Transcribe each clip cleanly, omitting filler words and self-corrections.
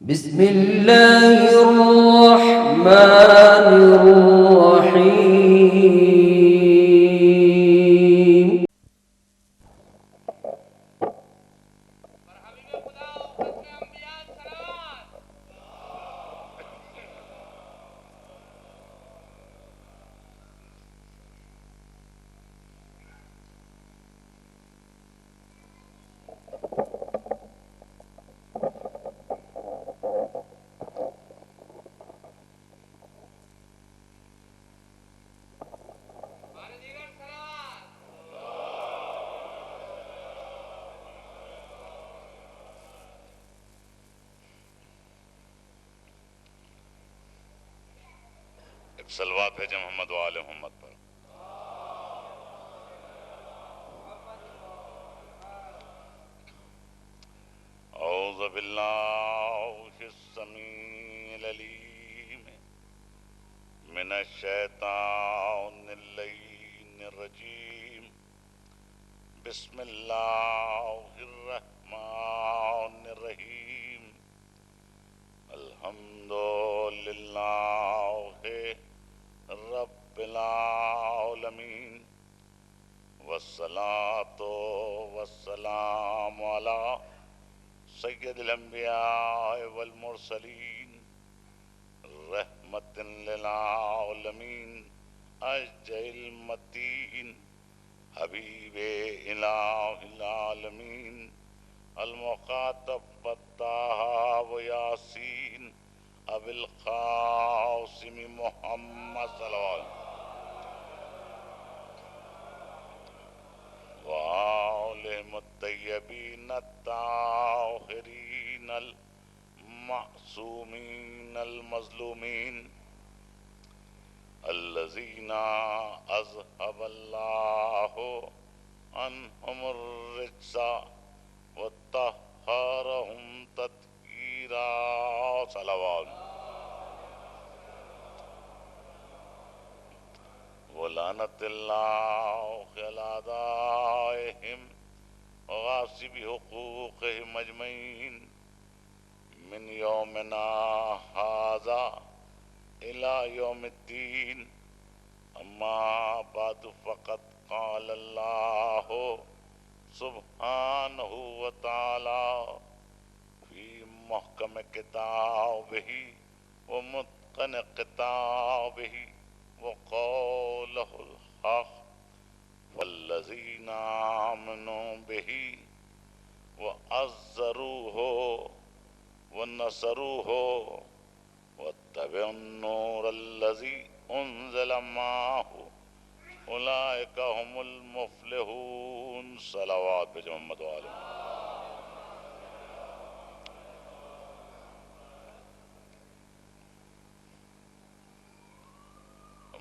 بسم الله الرحمن الرحيم. ایک صلوات بھیجیں محمد و آل محمد پر. اعوذ باللہ السمیع العلیم من الشیطان اللعین الرجیم. بسم اللہ الرحمن الرحیم. الحمد للہ رب العالمین والصلاة والسلام علی سید الانبیاء والمرسلین رحمت للعالمین اشجع المتین حبیب الہ العالمین المخاطب فتح و یاسین ابو القاسم محمد صلی اللہ علیہ وسلم وآلهم الطیبین الطاہرین المعصومین المظلومین الذین اذهب اللہ عنہم الرجس وطہرہم تطہیرا. صلوات. ولعنت اللہ علی اعدائہم غاصب حقوقہم اجمعین من یومنا ھذا الی یوم الدین. اما بعد فقد قال اللہ سبحانہ وتعالی فی محکم کتابہ ومتقن کتابہ وقوله الحق والذین آمنوا به وعزروه ونصروه واتبعوا النور الذی انزل معه اولئک هم المفلحون. صلوات بھیجو محمد و آل محمد.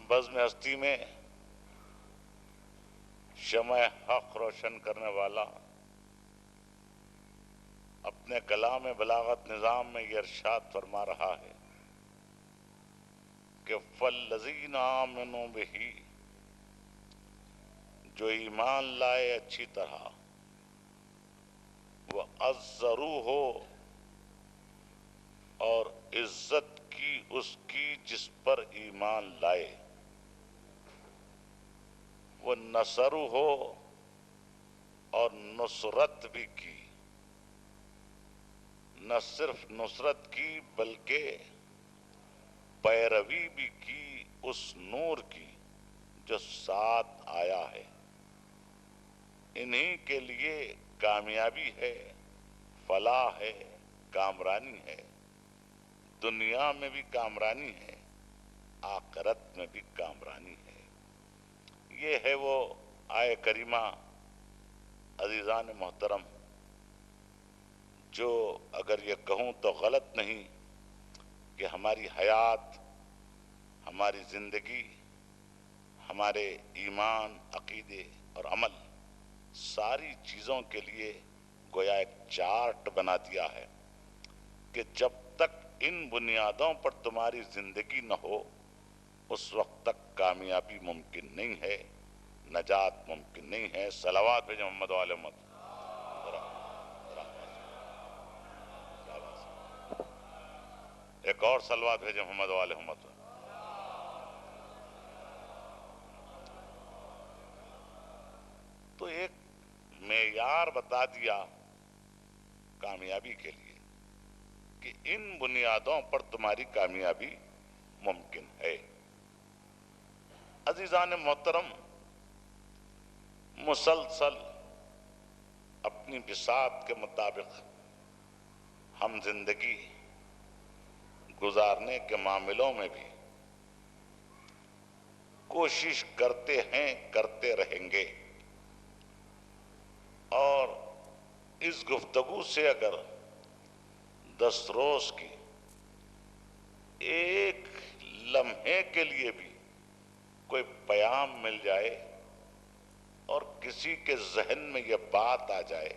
بزم ہستی میں شمع حق روشن کرنے والا اپنے کلام بلاغت نظام میں یہ ارشاد فرما رہا ہے کہ فالذین آمنوا بہ، جو ایمان لائے اچھی طرح، وعزروہ، اور عزت کی اس کی جس پر ایمان لائے، وہ نصروہ، اور نصرت بھی کی. نہ صرف نصرت کی بلکہ پیروی بھی کی اس نور کی جو ساتھ آیا ہے. انہی کے لیے کامیابی ہے، فلاح ہے، کامرانی ہے. دنیا میں بھی کامرانی ہے، آخرت میں بھی کامرانی ہے. یہ ہے وہ آیہ کریمہ عزیزان محترم جو اگر یہ کہوں تو غلط نہیں کہ ہماری حیات، ہماری زندگی، ہمارے ایمان، عقیدے اور عمل، ساری چیزوں کے لیے گویا ایک چارٹ بنا دیا ہے کہ جب تک ان بنیادوں پر تمہاری زندگی نہ ہو اس وقت تک کامیابی ممکن نہیں ہے، نجات ممکن نہیں ہے. صلوات بھیجیں محمد و آل محمد. ایک اور صلوات بھیجیں محمد والے محمد۔ تو ایک معیار بتا دیا کامیابی کے لیے کہ ان بنیادوں پر تمہاری کامیابی ممکن ہے۔ عزیزان محترم، مسلسل اپنی بساط کے مطابق ہم زندگی گزارنے کے معاملوں میں بھی کوشش کرتے ہیں، کرتے رہیں گے، اور اس گفتگو سے اگر 10 روز کی ایک لمحے کے لیے بھی کوئی پیام مل جائے اور کسی کے ذہن میں یہ بات آ جائے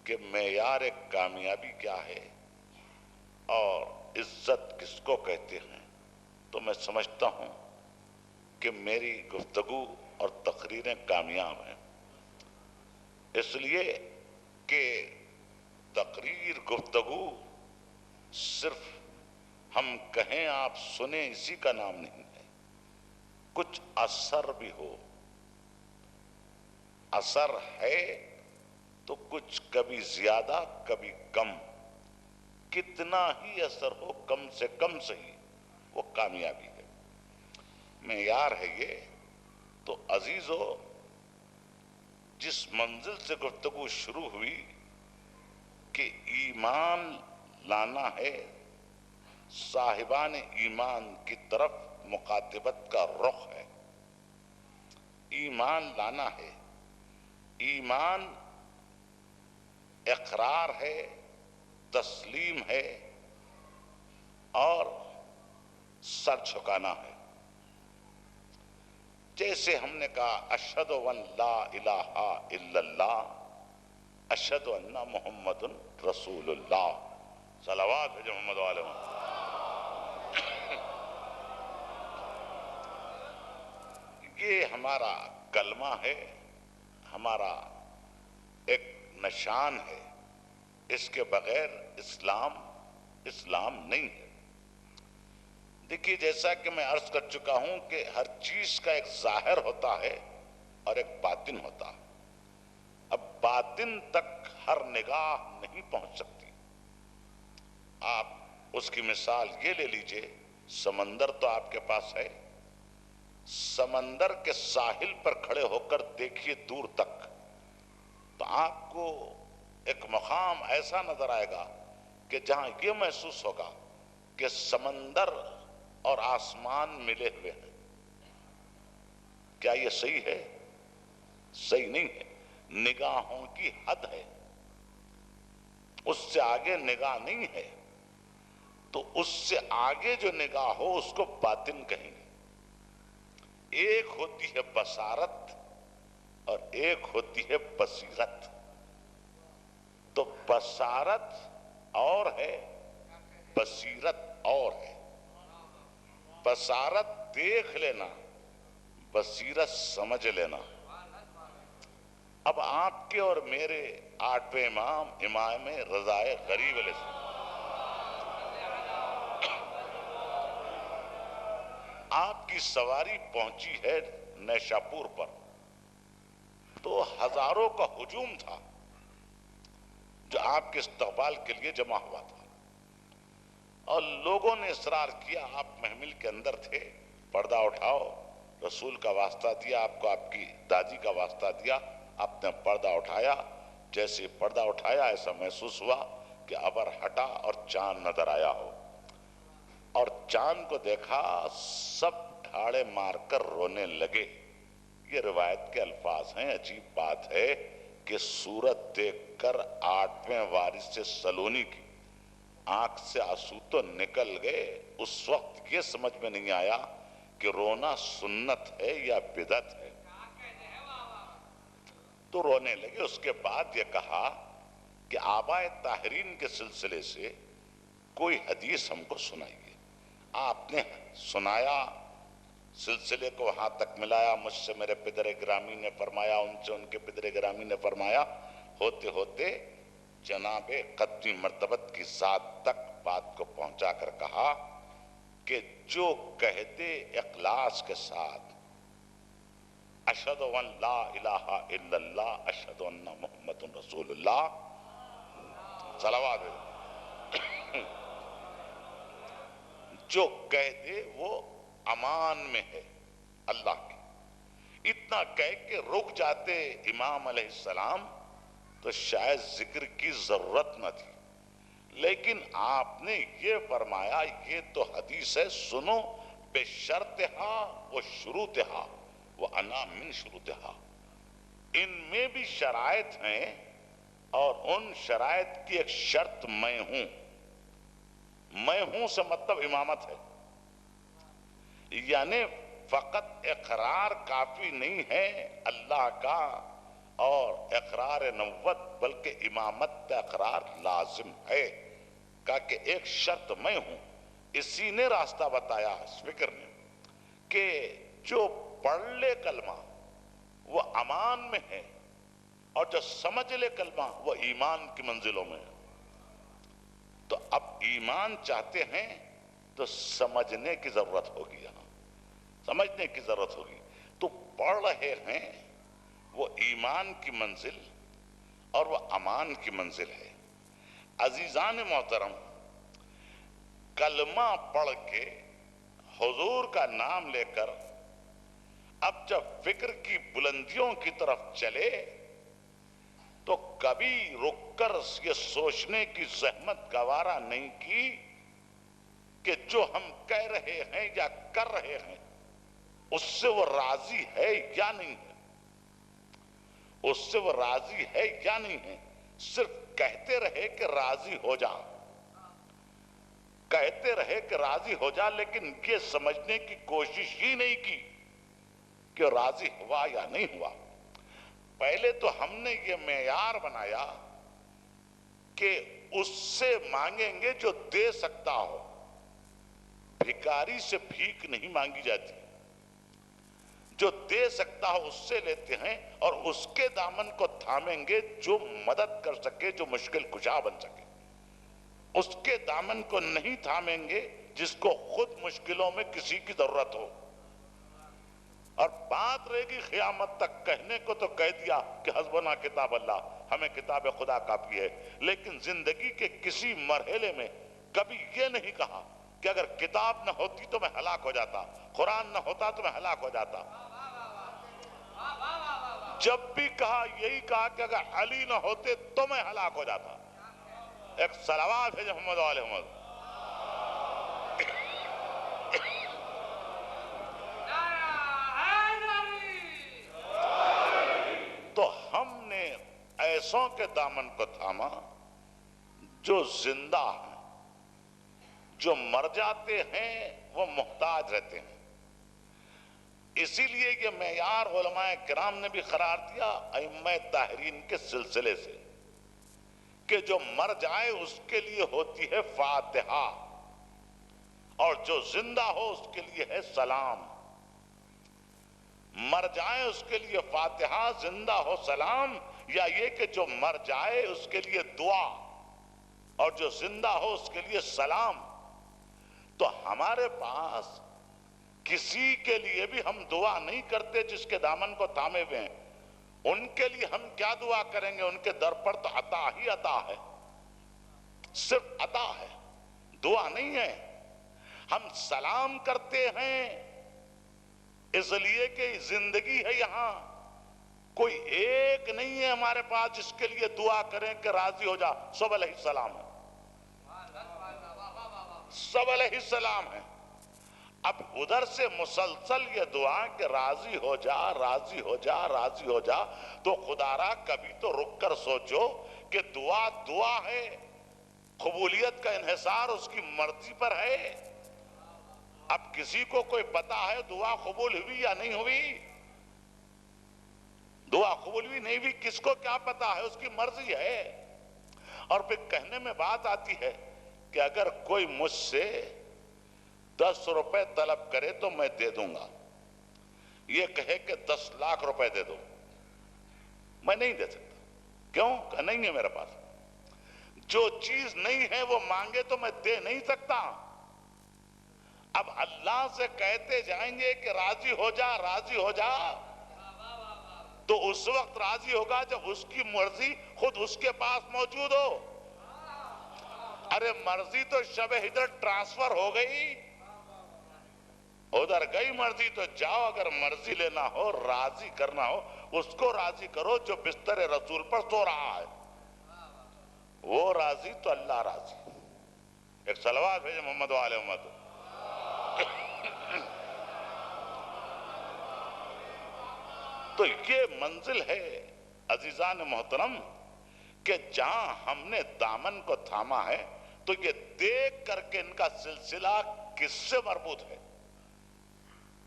کہ معیار کامیابی کیا ہے اور عزت کس کو کہتے ہیں، تو میں سمجھتا ہوں کہ میری گفتگو اور تقریریں کامیاب ہیں، اس لیے کہ تقریر، گفتگو صرف ہم کہیں آپ سنیں اسی کا نام نہیں ہے، کچھ اثر بھی ہو۔ اثر ہے تو کچھ کبھی زیادہ کبھی کم، کتنا ہی اثر ہو کم سے کم صحیح، وہ کامیابی ہے، معیار ہے یہ۔ تو عزیزو، جس منزل سے گفتگو شروع ہوئی کہ ایمان لانا ہے، صاحبان ایمان کی طرف مخاطبت کا رخ ہے، ایمان لانا ہے، ایمان اقرار ہے، تسلیم ہے اور سر جھکانا ہے۔ جیسے ہم نے کہا اشہد ان لا الہ الا اللہ، اشہد ان محمد رسول اللہ، صلوات بھیجو محمد والے محمد۔ یہ ہمارا کلمہ ہے، ہمارا ایک نشان ہے، اس کے بغیر اسلام نہیں ہے۔ دیکھیے، جیسا کہ میں عرض کر چکا ہوں کہ ہر چیز کا ایک ظاہر ہوتا ہے اور ایک باطن ہوتا ہے۔ اب باطن تک ہر نگاہ نہیں پہنچ سکتی۔ آپ اس کی مثال یہ لے لیجئے، سمندر تو آپ کے پاس ہے، سمندر کے ساحل پر کھڑے ہو کر دیکھیے دور تک، تو آپ کو ایک مقام ایسا نظر آئے گا کہ جہاں یہ محسوس ہوگا کہ سمندر اور آسمان ملے ہوئے ہیں۔ کیا یہ صحیح ہے؟ صحیح نہیں ہے، نگاہوں کی حد ہے، اس سے آگے نگاہ نہیں ہے۔ تو اس سے آگے جو نگاہ ہو اس کو باطن کہیں گے۔ ایک ہوتی ہے بصارت اور ایک ہوتی ہے بصیرت۔ تو بصارت اور ہے، بصیرت اور ہے۔ بصارت دیکھ لینا، بصیرت سمجھ لینا۔ اب آپ کے اور میرے 8ویں امام رضا غریب علیہ السلام، آپ کی سواری پہنچی ہے نیشاپور پر، تو ہزاروں کا ہجوم تھا جو آپ کے استقبال کے لیے جمع ہوا تھا، اور لوگوں نے اصرار کیا، آپ محمل کے اندر تھے، پردہ اٹھاؤ، رسول کا واسطہ دیا آپ کو، آپ کی دادی کا واسطہ دیا، آپ نے پردہ اٹھایا۔ جیسے پردہ اٹھایا ایسا محسوس ہوا کہ ابر ہٹا اور چاند نظر آیا ہو، اور چاند کو دیکھا، سب ڈھاڑے مار کر رونے لگے۔ یہ روایت کے الفاظ ہیں۔ عجیب بات ہے کہ صورت دیکھ کر 8ویں وارث سلونی کی آنکھ سے آنسو تو نکل گئے، اس وقت یہ سمجھ میں نہیں آیا کہ رونا سنت ہے یا بدعت ہے، تو رونے لگے۔ اس کے بعد یہ کہا کہ آبائے طاہرین کے سلسلے سے کوئی حدیث ہم کو سنائیے۔ آپ نے سنایا، سلسلے کو وہاں تک ملایا، مجھ سے میرے پدر گرامی نے فرمایا، ان سے ان کے پدر گرامی نے فرمایا، ہوتے ہوتے جناب قدمی مرتبت کی ذات تک بات کو پہنچا۔ پہنچا کر کہا کہ جو کہتے اخلاص کے ساتھ اشہد ان لا الہ الا اللہ اشہد ان محمد رسول اللہ صلوات جو کہتے وہ امان میں ہے اللہ کی، اتنا کہہ کے رک جاتے امام علیہ السلام تو شاید ذکر کی ضرورت نہ تھی، لیکن آپ نے یہ فرمایا یہ تو حدیث ہے، سنو بے شرطہا و شروطہا و انا من شروطہا، ان میں بھی شرائط ہیں اور ان شرائط کی ایک شرط میں ہوں۔ میں ہوں سے مطلب امامت ہے، یعنی فقط اقرار کافی نہیں ہے اللہ کا اور اقرار نبوت، بلکہ امامت کا اقرار لازم ہے۔ کہا کہ ایک شرط میں ہوں، اسی نے راستہ بتایا اس فکر نے کہ جو پڑھ لے کلمہ وہ امان میں ہے اور جو سمجھ لے کلمہ وہ ایمان کی منزلوں میں ہے۔ تو اب ایمان چاہتے ہیں تو سمجھنے کی ضرورت ہوگی، یہاں سمجھنے کی ضرورت ہوگی۔ تو پڑھ رہے ہیں وہ ایمان کی منزل اور وہ امان کی منزل ہے۔ عزیزان محترم، کلمہ پڑھ کے حضور کا نام لے کر اب جب فکر کی بلندیوں کی طرف چلے تو کبھی رک کر یہ سوچنے کی زحمت گوارا نہیں کی کہ جو ہم کہہ رہے ہیں یا کر رہے ہیں اس سے وہ راضی ہے یا نہیں ہے، اس سے وہ راضی ہے یا نہیں ہے۔ صرف کہتے رہے کہ راضی ہو جا، کہتے رہے کہ راضی ہو جا، لیکن یہ سمجھنے کی کوشش ہی نہیں کی کہ راضی ہوا یا نہیں ہوا۔ پہلے تو ہم نے یہ معیار بنایا کہ اس سے مانگیں گے جو دے سکتا ہو، بھکاری سے بھیک نہیں مانگی جاتی، جو دے سکتا ہو اس سے لیتے ہیں اور اس کے دامن کو تھامیں گے جو مدد کر سکے، جو مشکل کشا بن سکے۔ اس کے دامن کو نہیں تھامیں گے جس کو خود مشکلوں میں کسی کی ضرورت ہو۔ اور بات رہے گی قیامت تک، کہنے کو تو کہہ دیا کہ حسبنا کتاب اللہ، ہمیں کتاب خدا کافی ہے، لیکن زندگی کے کسی مرحلے میں کبھی یہ نہیں کہا کہ اگر کتاب نہ ہوتی تو میں ہلاک ہو جاتا، قرآن نہ ہوتا تو میں ہلاک ہو جاتا۔ جب بھی کہا یہی کہا کہ اگر علی نہ ہوتے تو میں ہلاک ہو جاتا۔ ایک صلوات ہے محمد و آل محمد۔ تو ہم نے ایسوں کے دامن کو تھاما جو زندہ ہیں، جو مر جاتے ہیں وہ محتاج رہتے ہیں۔ اسی لیے یہ معیار علماء کرام نے بھی قرار دیا ائمہ طاہرین کے سلسلے سے کہ جو مر جائے اس کے لیے ہوتی ہے فاتحہ اور جو زندہ ہو اس کے لیے ہے سلام۔ مر جائے اس کے لیے فاتحہ، زندہ ہو سلام، یا یہ کہ جو مر جائے اس کے لیے دعا اور جو زندہ ہو اس کے لیے سلام۔ تو ہمارے پاس کسی کے لیے بھی ہم دعا نہیں کرتے جس کے دامن کو تھامے ہوئے ہیں۔ ان کے لیے ہم کیا دعا کریں گے؟ ان کے در پر تو عطا ہی عطا ہے، صرف عطا ہے، دعا نہیں ہے۔ ہم سلام کرتے ہیں اس لیے کہ زندگی ہے، یہاں کوئی ایک نہیں ہے ہمارے پاس جس کے لیے دعا کریں کہ راضی ہو جا، سب علیہ السلام ہے، سب علیہ السلام ہے۔ اب ادھر سے مسلسل یہ دعا کہ راضی ہو جا، راضی ہو جا، راضی ہو جا، تو خدا را کبھی تو رک کر سوچو کہ دعا دعا ہے، قبولیت کا انحصار اس کی مرضی پر ہے۔ اب کسی کو کوئی پتا ہے دعا قبول ہوئی یا نہیں ہوئی؟ دعا قبول ہوئی نہیں ہوئی کس کو کیا پتا ہے؟ اس کی مرضی ہے۔ اور پھر کہنے میں بات آتی ہے کہ اگر کوئی مجھ سے 10 روپے طلب کرے تو میں دے دوں گا، یہ کہے کہ 10 لاکھ روپے دے دو، میں نہیں دے سکتا۔ کیوں؟ کہ نہیں ہے میرے پاس۔ جو چیز نہیں ہے وہ مانگے تو میں دے نہیں سکتا. اب اللہ سے کہتے جائیں گے کہ راضی ہو جا راضی ہو جا، تو اس وقت راضی ہوگا جب اس کی مرضی خود اس کے پاس موجود ہو. ارے مرضی تو شب ہجرت ٹرانسفر ہو گئی، ادھر گئی مرضی تو جاؤ. اگر مرضی لینا ہو، راضی کرنا ہو، اس کو راضی کرو جو بستر رسول پر سو رہا ہے. وہ راضی تو اللہ راضی. ایک صلوات بھیجے محمد و آل محمد. تو یہ منزل ہے عزیزان محترم کہ جہاں ہم نے دامن کو تھاما ہے تو یہ دیکھ کر کے ان کا سلسلہ کس سے مربوط ہے،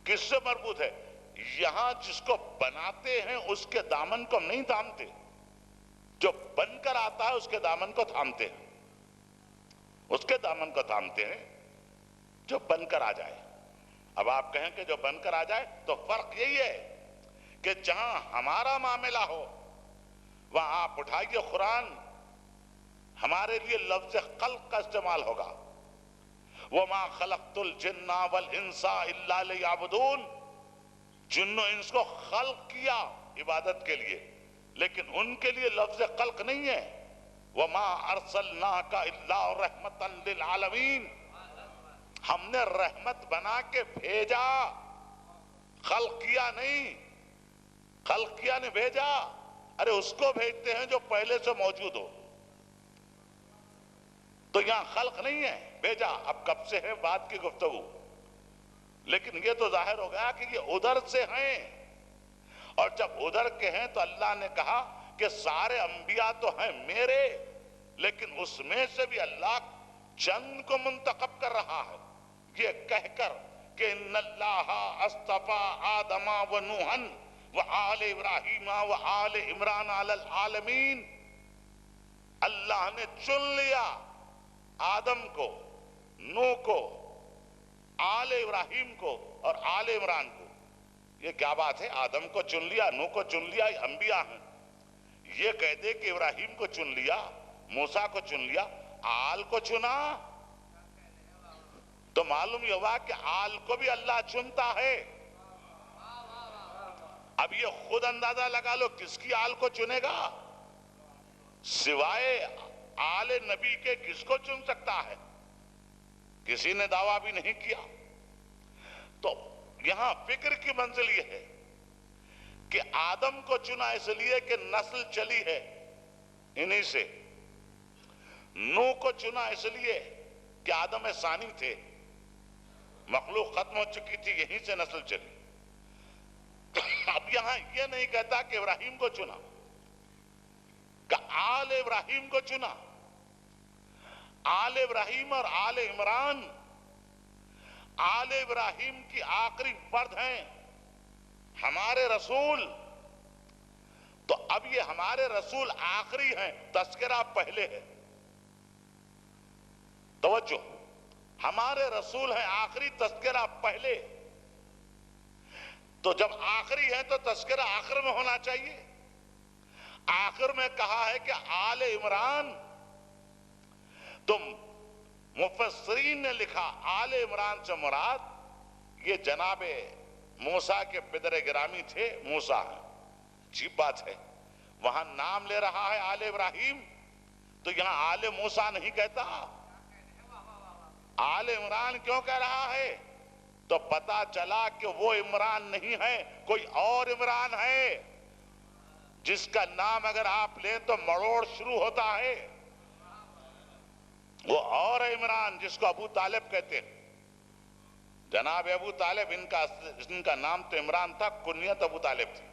کس سے مربوط ہے. یہاں جس کو بناتے ہیں اس کے دامن کو ہم نہیں تھامتے، جو بن کر آتا ہے اس کے دامن کو تھامتے ہیں، اس کے دامن کو تھامتے ہیں جو بن کر آ جائے. اب آپ کہیں کہ جو بن کر آ جائے تو فرق یہی ہے کہ جہاں ہمارا معاملہ ہو وہاں آپ اٹھائیے قرآن، ہمارے لیے لفظ خلق کا استعمال ہوگا. وَمَا خَلَقْتُ الْجِنَّ وَالْإِنسَ إِلَّا لِيَعْبُدُونَ. جن و انس کو خلق کیا عبادت کے لیے، لیکن ان کے لیے لفظ خلق نہیں ہے. وَمَا أَرْسَلْنَاكَ إِلَّا رَحْمَةً لِلْعَالَمِينَ. ہم نے رحمت بنا کے بھیجا، خلق کیا نہیں، خلق کیا نے بھیجا. ارے اس کو بھیجتے ہیں جو پہلے سے موجود ہو. تو یہاں خلق نہیں ہے، بھیجا. اب کب سے ہے بات کی گفتگو، لیکن یہ تو ظاہر ہو گیا کہ یہ ادھر سے ہیں. اور جب ادھر کے ہیں تو اللہ نے کہا کہ سارے انبیاء تو ہیں میرے، لیکن اس میں سے بھی اللہ چند کو منتخب کر رہا ہے یہ کہہ کر کہ ان اللہ اصطفیٰ آدم و نوحن وآل ابراہیم وآل عمران علی العالمین. اللہ نے چن لیا آدم کو، نوح کو، آل ابراہیم کو اور آل عمران کو. یہ کیا بات ہے؟ آدم کو چن لیا، نوح کو چن لیا، یہ انبیاء ہیں. یہ کہہ دے کہ ابراہیم کو چن لیا، موسیٰ کو چن لیا، آل کو چنا، تو معلوم یہ ہوا کہ آل کو بھی اللہ چنتا ہے. اب یہ خود اندازہ لگا لو کس کی آل کو چنے گا، سوائے آل نبی کے کس کو چن سکتا ہے؟ کسی نے دعویٰ بھی نہیں کیا. تو یہاں فکر کی منزل یہ ہے کہ آدم کو چنا اس لیے کہ نسل چلی ہے انہی سے، نوح کو چنا اس لیے کہ آدم ثانی تھے، مخلوق ختم ہو چکی تھی، یہیں سے نسل چلی. اب یہاں یہ نہیں کہتا کہ ابراہیم کو چنا، کہ آل ابراہیم کو چنا. آل ابراہیم اور آل عمران آل ابراہیم کی آخری فرد ہیں ہمارے رسول. تو اب یہ ہمارے رسول آخری ہیں، تذکرہ پہلے ہے. توجہ، ہمارے رسول ہیں آخری، تذکرہ پہلے. تو جب آخری ہے تو تذکرہ آخر میں ہونا چاہیے. آخر میں کہا ہے کہ آل عمران، تو مفسرین نے لکھا آل عمران سے مراد یہ جناب موسیٰ کے پدر گرامی تھے، موسیٰ ہیں. عجیب بات ہے، وہاں نام لے رہا ہے آل ابراہیم تو یہاں آل موسیٰ نہیں کہتا، آل عمران کیوں کہہ رہا ہے؟ تو پتا چلا کہ وہ عمران نہیں ہے، کوئی اور عمران ہے جس کا نام اگر آپ لیں تو مروڑ شروع ہوتا ہے. وہ اور عمران جس کو ابو طالب کہتے ہیں. جناب ابو طالب ان کا نام تو عمران تھا، کنیت ابو طالب تھی.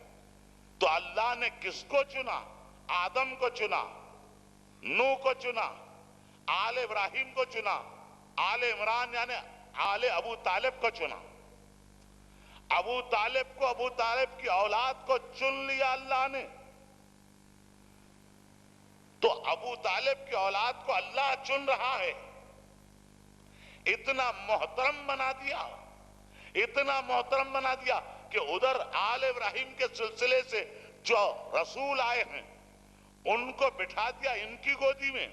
تو اللہ نے کس کو چنا؟ آدم کو چنا، نوح کو چنا، آل ابراہیم کو چنا، آل عمران یعنی آل ابو طالب کو چنا. ابو طالب کو، ابو طالب کی اولاد کو چن لیا اللہ نے. تو ابو طالب کی اولاد کو اللہ چن رہا ہے. اتنا محترم بنا دیا، اتنا محترم بنا دیا کہ ادھر آل ابراہیم کے سلسلے سے جو رسول آئے ہیں ان کو بٹھا دیا ان کی گودی میں،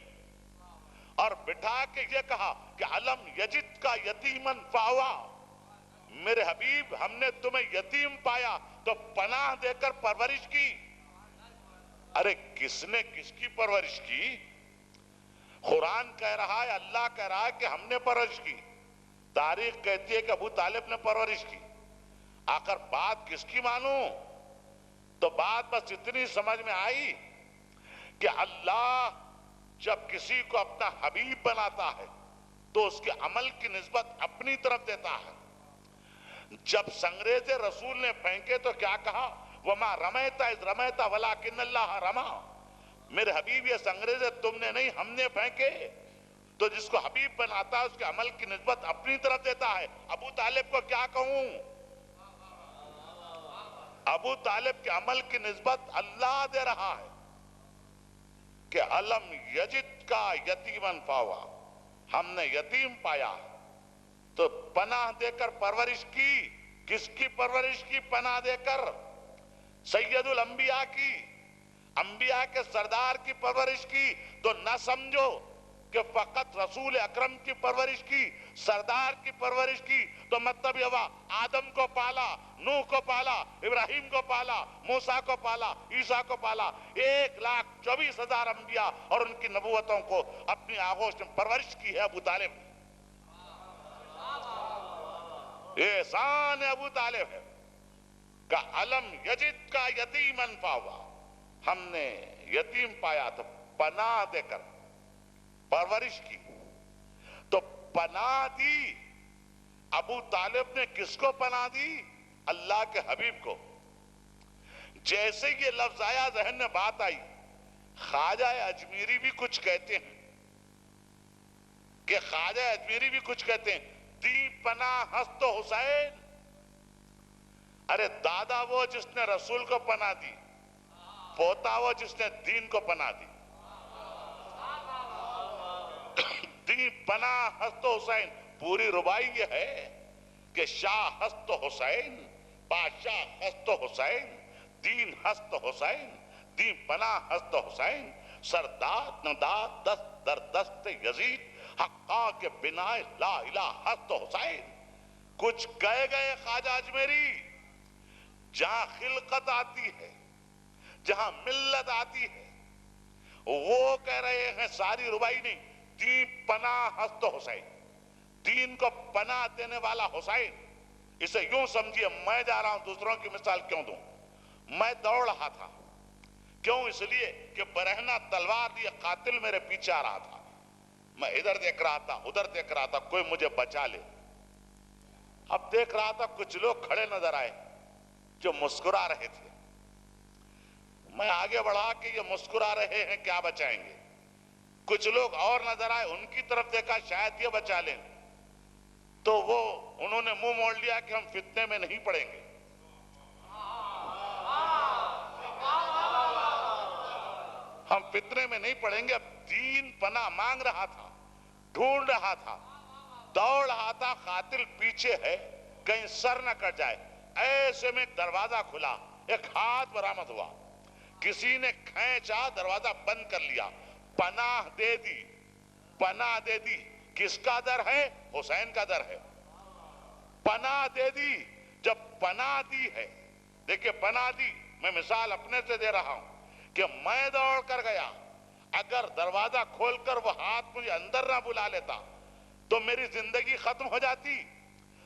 اور بٹھا کے یہ کہا کہ علم یجد کا یتیمن فاوا، میرے حبیب ہم نے تمہیں یتیم پایا تو پناہ دے کر پرورش کی۔ ارے کس نے کس کی پرورش کی؟ قرآن کہہ رہا ہے، اللہ کہہ رہا ہے کہ ہم نے پرورش کی، تاریخ کہتی ہے کہ ابو طالب نے پرورش کی۔ آخر بات کس کی مانوں؟ تو بات بس اتنی سمجھ میں آئی کہ اللہ جب کسی کو اپنا حبیب بناتا ہے تو اس کے عمل کی نسبت اپنی طرف دیتا ہے۔ جب سنگریزے رسول نے پھینکے تو کیا کہا؟ وَمَا رَمَيْتَ اِذْ رَمَيْتَ وَلَكِنَّ اللَّهَ رَمَى، میرے حبیب یہ سنگریزے تم نے نہیں ہم نے پھینکے۔ تو جس کو حبیب بناتا ہے اس کے عمل کی نسبت اپنی طرف دیتا ہے۔ ابو طالب کو کیا کہوں؟ ابو طالب کے عمل کی نسبت اللہ دے رہا ہے کہ علم یجد کا یتیمن فاوا، ہم نے یتیم پایا تو پناہ دے کر پرورش کی۔ کس کی پرورش کی؟ پناہ دے کر سید الانبیاء کی، انبیاء کے سردار کی پرورش کی۔ تو نہ سمجھو کہ فقط رسول اکرم کی پرورش کی، سردار کی پرورش کی تو مطلب یہ ہوا آدم کو پالا، نوح کو پالا، ابراہیم کو پالا، موسیٰ کو پالا، عیسیٰ کو پالا، 1,24,000 انبیاء اور ان کی نبوتوں کو اپنی آغوش میں پرورش کی ہے ابو طالب نے۔ احسان ابو طالب ہے کہ علم یجد کا یتیمن فاوا، ہم نے یتیم پایا تو پناہ دے کر پرورش کی۔ تو پناہ دی ابو طالب نے، کس کو پناہ دی؟ اللہ کے حبیب کو۔ جیسے یہ لفظ آیا ذہن میں بات آئی، خواجہ اجمیری بھی کچھ کہتے ہیں کہ خواجہ اجمیری بھی کچھ کہتے ہیں، دی پناہ ہست حسین۔ ارے دادا وہ جس نے رسول کو پناہ دی، پوتا وہ جس نے دین کو پناہ دی۔ دی پناہ ہست حسین، پوری ربائی یہ ہے کہ شاہ ہست حسین، بادشاہ ہست حسین، دین ہست حسین، دی پناہ ہست حسین، سرداد نداد دست در دست یزید، حقا کے بنا لا الہ ہست حسین۔ کچھ کہہ گئے خواجہ اجمیری، جہاں خلقت آتی ہے، جہاں ملت آتی ہے، وہ کہہ رہے ہیں ساری ربائی نہیں، دین پناہ ہست حسین، دین کو پناہ دینے والا حسین۔ اسے یوں سمجھیے، میں جا رہا ہوں، دوسروں کی مثال کیوں دوں؟ میں دوڑ رہا تھا، کیوں؟ اس لیے کہ برہنہ تلوار لیے قاتل میرے پیچھے آ رہا تھا، میں ادھر دیکھ رہا تھا ادھر دیکھ رہا تھا کوئی مجھے بچا لے۔ اب دیکھ رہا تھا کچھ لوگ کھڑے نظر آئے جو مسکرا رہے تھے، میں آگے بڑھا کہ یہ مسکرا رہے ہیں کیا بچائیں گے؟ کچھ لوگ اور نظر آئے، ان کی طرف دیکھا شاید یہ بچا لیں، تو وہ انہوں نے منہ موڑ لیا کہ ہم فتنے میں نہیں پڑیں گے۔ ہم فتنے میں نہیں پڑیں گے۔ اب دین پناہ مانگ رہا تھا، ڈھونڈ رہا تھا، دوڑ رہا تھا، قاتل پیچھے ہے کہیں سر نہ کٹ جائے۔ ایسے میں دروازہ کھلا، ایک ہاتھ برآمد ہوا، کسی نے کھینچا، دروازہ بند کر لیا، پناہ دے دی، پناہ دے دی۔ کس کا در ہے؟ حسین کا در ہے۔ پناہ دے دی۔ جب پناہ دی ہے، دیکھیں پناہ دی، میں مثال اپنے سے دے رہا ہوں کہ میں دوڑ کر گیا، اگر دروازہ کھول کر وہ ہاتھ مجھے اندر نہ بلا لیتا تو میری زندگی ختم ہو جاتی۔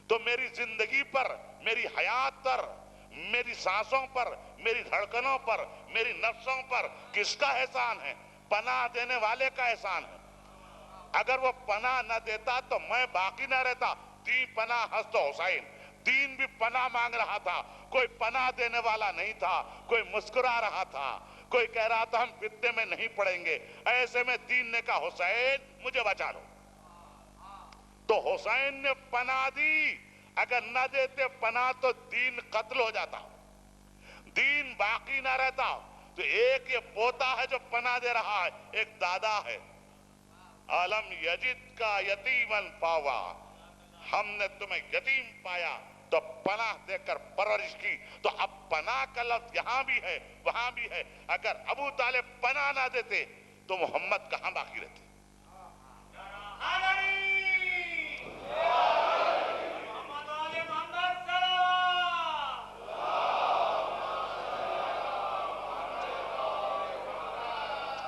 تو میری زندگی پر، میری حیات پر، میری سانسوں پر، میری دھڑکنوں پر، میری نفسوں پر کس کا احسان ہے؟ پناہ دینے والے کا احسان ہے۔ اگر وہ پناہ نہ دیتا تو میں باقی نہ رہتا۔ دی پناہ ہست حسین، دین بھی پناہ مانگ رہا تھا، کوئی پناہ دینے والا نہیں تھا، کوئی مسکرا رہا تھا، کوئی کہہ رہا تھا ہم فتنے میں نہیں پڑیں گے۔ ایسے میں دین نے کہا حسین مجھے بچا لو، تو حسین نے پناہ دی۔ اگر نہ دیتے پناہ تو دین قتل ہو جاتا، دین باقی نہ رہتا۔ تو ایک یہ پوتا ہے جو پناہ دے رہا ہے، ایک دادا ہے۔ عالم یجد کا یتیمن فاوا، ہم نے تمہیں یتیم پایا تو پناہ دے کر پرورش کی۔ تو اب پناہ کا لفظ یہاں بھی ہے وہاں بھی ہے۔ اگر ابو طالب پناہ نہ دیتے تو محمد کہاں باقی رہتے؟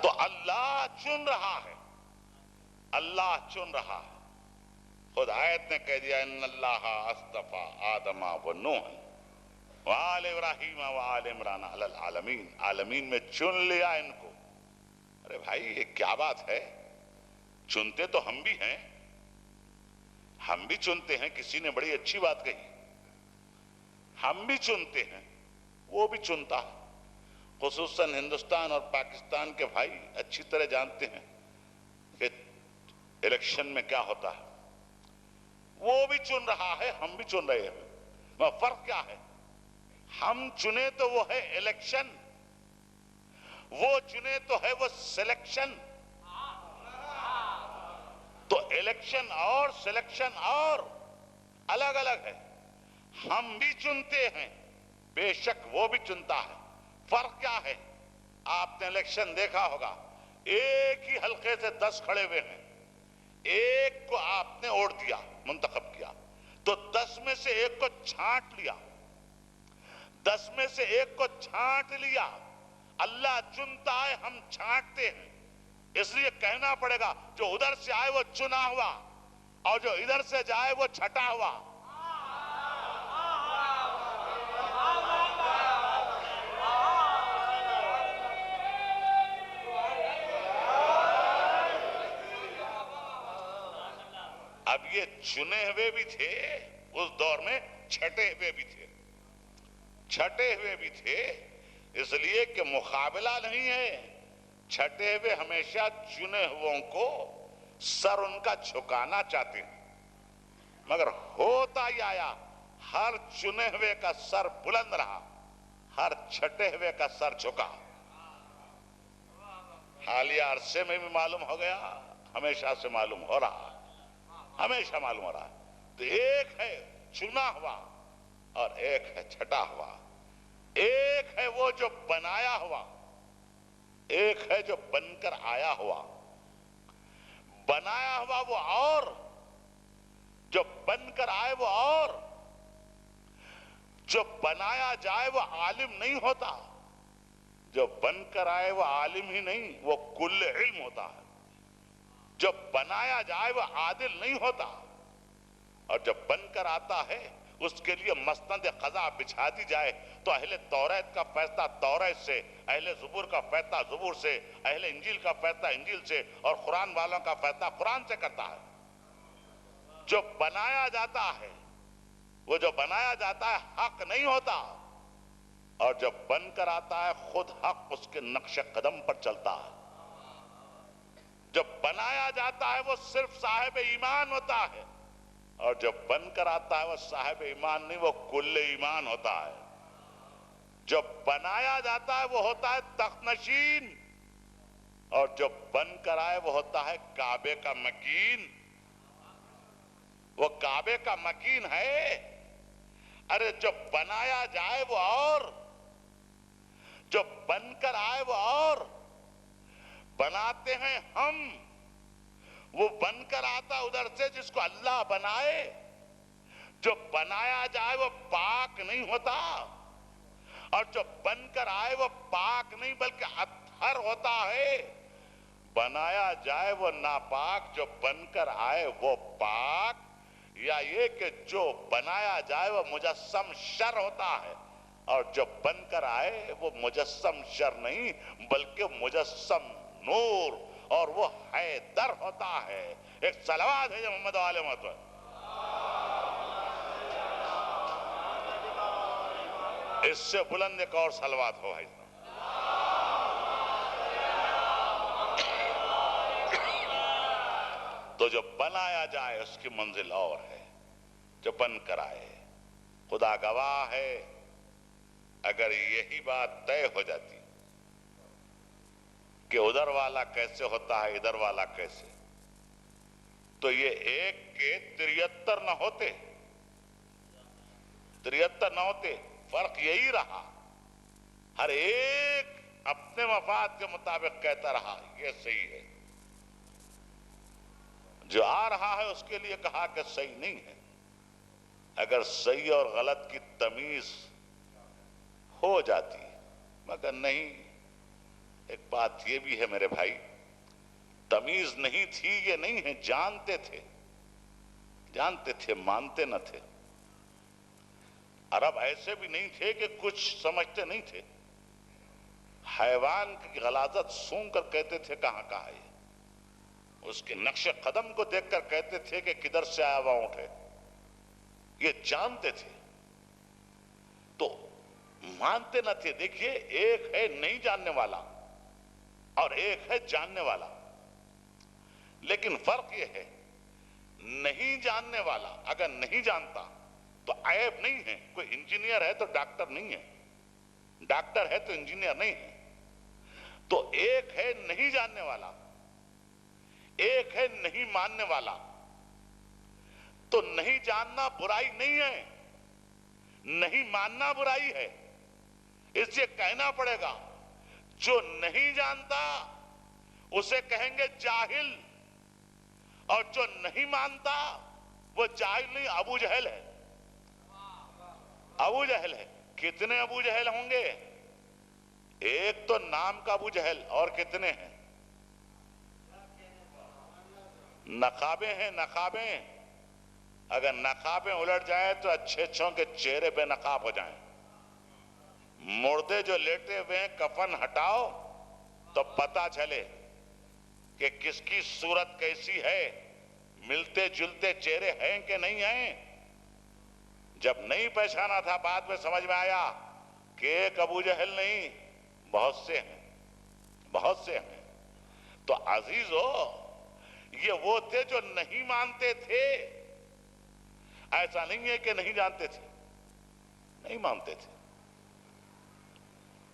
تو اللہ چن رہا ہے، اللہ چن رہا ہے. خود آیت نے کہہ دیا ان اللہ اصطفیٰ آدم و نوح وآل ابراہیم وآل عمران علی العالمین، عالمین میں چن لیا ان کو. ارے بھائی یہ کیا بات ہے؟ چنتے تو ہم بھی ہیں، ہم بھی چنتے ہیں. کسی نے بڑی اچھی بات کہی، ہم بھی چنتے ہیں، وہ بھی چنتا ہے. خصوصاً ہندوستان اور پاکستان کے بھائی اچھی طرح جانتے ہیں کہ الیکشن میں کیا ہوتا ہے. وہ بھی چن رہا ہے، ہم بھی چن رہے ہیں. فرق کیا ہے؟ ہم چنے تو وہ ہے الیکشن، وہ چنے تو ہے وہ سلیکشن. تو الیکشن اور سلیکشن اور الگ الگ ہے. ہم بھی چنتے ہیں، بے شک وہ بھی چنتا ہے. فرق کیا ہے؟ آپ نے الیکشن دیکھا ہوگا، ایک ہی حلقے سے 10 کھڑے ہوئے ہیں، ایک کو آپ نے ووٹ دیا، منتخب کیا، تو 10 میں سے ایک کو چھانٹ لیا، 10 میں سے ایک کو چھانٹ لیا. اللہ چنتا ہے، ہم چھانٹتے ہیں. اس لیے کہنا پڑے گا جو ادھر سے آئے وہ چنا ہوا، اور جو ادھر سے جائے وہ چھٹا ہوا. اب یہ چنے ہوئے بھی تھے اس دور میں، چھٹے ہوئے بھی تھے. چھٹے ہوئے بھی تھے اس لیے کہ مقابلہ نہیں ہے. چھٹے ہوئے ہمیشہ چنے ہوئوں کو سر ان کا جھکانا چاہتے ہیں، مگر ہوتا ہی آیا ہر چنے ہوئے کا سر بلند رہا، ہر چھٹے ہوئے کا سر جھکا. حالیہ عرصے میں بھی معلوم ہو گیا، ہمیشہ سے معلوم ہو رہا، ہمیشہ معلوم ہو رہا. تو ایک ہے چنا ہوا اور ایک ہے چھٹا ہوا. ایک ہے وہ جو بنایا ہوا، ایک ہے جو بن کر آیا ہوا. بنایا ہوا وہ اور، جو بن کر آئے وہ اور. جو بنایا جائے وہ عالم نہیں ہوتا، جو بن کر آئے وہ عالم ہی نہیں، وہ کل علم ہوتا ہے. جو بنایا جائے وہ عادل نہیں ہوتا، اور جب بن کر آتا ہے اس کے لیے مسند قضا بچھا دی جائے تو اہل توریت کا فیصلہ توریت سے، اہل زبور کا فیصلہ زبور سے، اہل انجیل کا فیصلہ انجیل سے، اور قرآن والوں کا فیصلہ قرآن سے کرتا ہے. جو بنایا جاتا ہے، وہ جو بنایا جاتا ہے حق نہیں ہوتا، اور جب بن کر آتا ہے خود حق اس کے نقش قدم پر چلتا ہے. جب بنایا جاتا ہے وہ صرف صاحب ایمان ہوتا ہے، اور جب بن کر آتا ہے وہ صاحب ایمان نہیں، وہ کل ایمان ہوتا ہے. جب بنایا جاتا ہے وہ ہوتا ہے تخت نشین، اور جب بن کر آئے وہ ہوتا ہے کعبے کا مکین. وہ کعبے کا مکین ہے. ارے جب بنایا جائے وہ اور، جو بن کر آئے وہ اور. بناتے ہیں ہم، وہ بن کر آتا ادھر سے جس کو اللہ بنائے. جو بنایا جائے وہ پاک نہیں ہوتا، اور جو بن کر آئے وہ پاک نہیں بلکہ اطہر ہوتا ہے. بنایا جائے وہ ناپاک، جو بن کر آئے وہ پاک. یا یہ کہ جو بنایا جائے وہ مجسم شر ہوتا ہے، اور جو بن کر آئے وہ مجسم شر نہیں بلکہ مجسم نور، اور وہ حیدر ہوتا ہے. ایک صلوات ہے جو محمد و آل محمد. اس سے بلند ایک اور صلوات ہو بھائی. تو جو بنایا جائے اس کی منزل اور ہے، جو بن کر آئے. خدا گواہ ہے اگر یہی بات طے ہو جاتی کہ ادھر والا کیسے ہوتا ہے ادھر والا کیسے، تو یہ ایک کے 73 نہ ہوتے، 73 نہ ہوتے. فرق یہی رہا، ہر ایک اپنے مفاد کے مطابق کہتا رہا یہ صحیح ہے. جو آ رہا ہے اس کے لیے کہا کہ صحیح نہیں ہے. اگر صحیح اور غلط کی تمیز ہو جاتی، مگر نہیں. ایک بات یہ بھی ہے میرے بھائی، تمیز نہیں تھی یہ نہیں ہے، جانتے تھے، جانتے تھے، مانتے نہ تھے. عرب ایسے بھی نہیں تھے کہ کچھ سمجھتے نہیں تھے. حیوان کی غلاظت سونگ کر کہتے تھے کہاں کا ہے یہ، اس کے نقش قدم کو دیکھ کر کہتے تھے کہ کدھر سے آیا ہوا اونٹ ہے. یہ جانتے تھے تو مانتے نہ تھے. دیکھیے، ایک ہے نہیں جاننے والا اور ایک ہے جاننے والا. لیکن فرق یہ ہے، نہیں جاننے والا اگر نہیں جانتا تو عیب نہیں ہے. کوئی انجینئر ہے تو ڈاکٹر نہیں ہے، ڈاکٹر ہے تو انجینئر نہیں ہے. تو ایک ہے نہیں جاننے والا، ایک ہے نہیں ماننے والا. تو نہیں جاننا برائی نہیں ہے، نہیں ماننا برائی ہے. اس لیے کہنا پڑے گا جو نہیں جانتا اسے کہیں گے جاہل، اور جو نہیں مانتا وہ جاہل نہیں، ابو جہل ہے. ابو جہل ہے. کتنے ابو جہل ہوں گے؟ ایک تو نام کا ابو جہل، اور کتنے ہیں؟ نقابیں ہیں، نقابیں. اگر نقابیں الٹ جائیں تو اچھے اچھوں کے چہرے پہ نقاب ہو جائیں. مردے جو لیٹے ہوئے ہیں کفن ہٹاؤ تو پتہ چلے کہ کس کی صورت کیسی ہے. ملتے جلتے چہرے ہیں کہ نہیں ہیں. جب نہیں پہچانا تھا بعد میں سمجھ میں آیا کہ ایک ابو جہل نہیں، بہت سے ہیں، بہت سے ہیں. تو عزیزو، یہ وہ تھے جو نہیں مانتے تھے. ایسا نہیں ہے کہ نہیں جانتے تھے، نہیں مانتے تھے.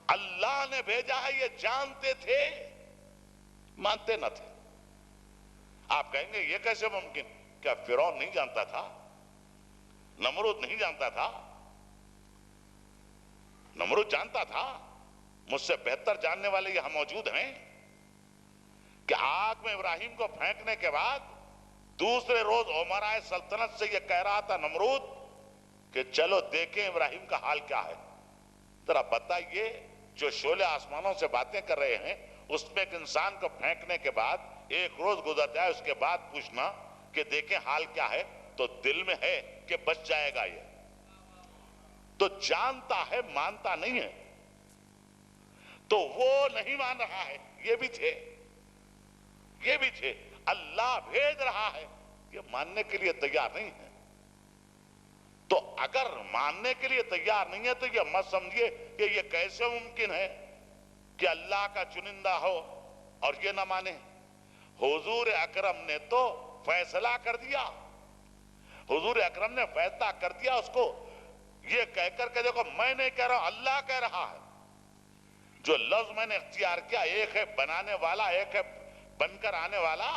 اللہ نے بھیجا ہے یہ جانتے تھے، مانتے نہ تھے. آپ کہیں گے یہ کیسے ممکن؟ کیا فرعون نہیں جانتا تھا؟ نمرود نہیں جانتا تھا؟ نمرود جانتا تھا. مجھ سے بہتر جاننے والے یہاں موجود ہیں کہ آگ میں ابراہیم کو پھینکنے کے بعد دوسرے روز امراء سلطنت سے یہ کہہ رہا تھا نمرود کہ چلو دیکھیں ابراہیم کا حال کیا ہے. ذرا بتائیے، جو شعلے آسمانوں سے باتیں کر رہے ہیں اس میں ایک انسان کو پھینکنے کے بعد ایک روز گزر جائے، اس کے بعد پوچھنا کہ دیکھیں حال کیا ہے، تو دل میں ہے کہ بچ جائے گا. یہ تو جانتا ہے، مانتا نہیں ہے. تو وہ نہیں مان رہا ہے. یہ بھی تھے، یہ بھی تھے. اللہ بھیج رہا ہے، یہ ماننے کے لیے تیار نہیں ہے. تو اگر ماننے کے لیے تیار نہیں ہے تو یہ مت سمجھیے کہ یہ کیسے ممکن ہے کہ اللہ کا چنندہ ہو اور یہ نہ مانے. حضور اکرم نے تو فیصلہ کر دیا. حضور اکرم نے فیصلہ کر دیا اس کو یہ کہہ کر کے دیکھو میں نہیں کہہ رہا ہوں، اللہ کہہ رہا ہے. جو لفظ میں نے اختیار کیا، ایک ہے بنانے والا، ایک ہے بن کر آنے والا.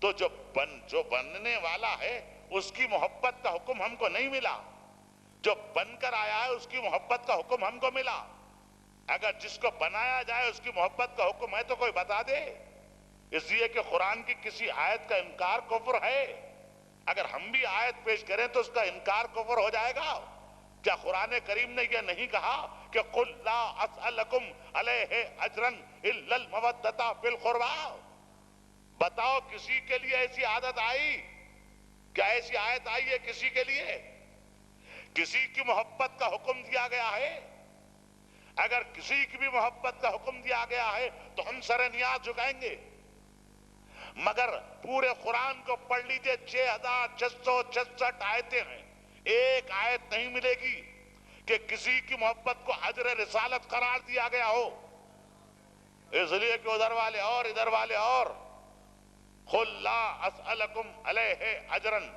تو جو بننے والا ہے اس کی محبت کا حکم ہم کو نہیں ملا، جو بن کر آیا ہے اس کی محبت کا حکم ہم کو ملا. اگر جس کو بنایا جائے اس کی محبت کا حکم ہے تو کوئی بتا دے. اس لیے کہ قرآن کی کسی آیت کا انکار کفر ہے. اگر ہم بھی آیت پیش کریں تو اس کا انکار کفر ہو جائے گا. کیا قرآن کریم نے یہ نہیں کہا کہ قُلْ لَا أَسْأَلَكُمْ عَلَيْهِ أَجْرًا إِلَّا الْمَوَدَّةَ فِي الْقُرْبَى؟ بتاؤ کسی کے لیے ایسی عادت آئی؟ کیا ایسی آیت آئی ہے کسی کے لیے؟ کسی کی محبت کا حکم دیا گیا ہے. اگر کسی کی بھی محبت کا حکم دیا گیا ہے تو ہم سر نیاز جھکائیں گے. مگر پورے قرآن کو پڑھ لیجئے، 6666 آیتیں ہیں. ایک آیت نہیں ملے گی کہ کسی کی محبت کو اجر رسالت قرار دیا گیا ہو. اس لیے کہ ادھر والے اور ادھر والے اور. قُلْ لَا أَسْأَلَكُمْ عَلَيْهِ أَجْرًا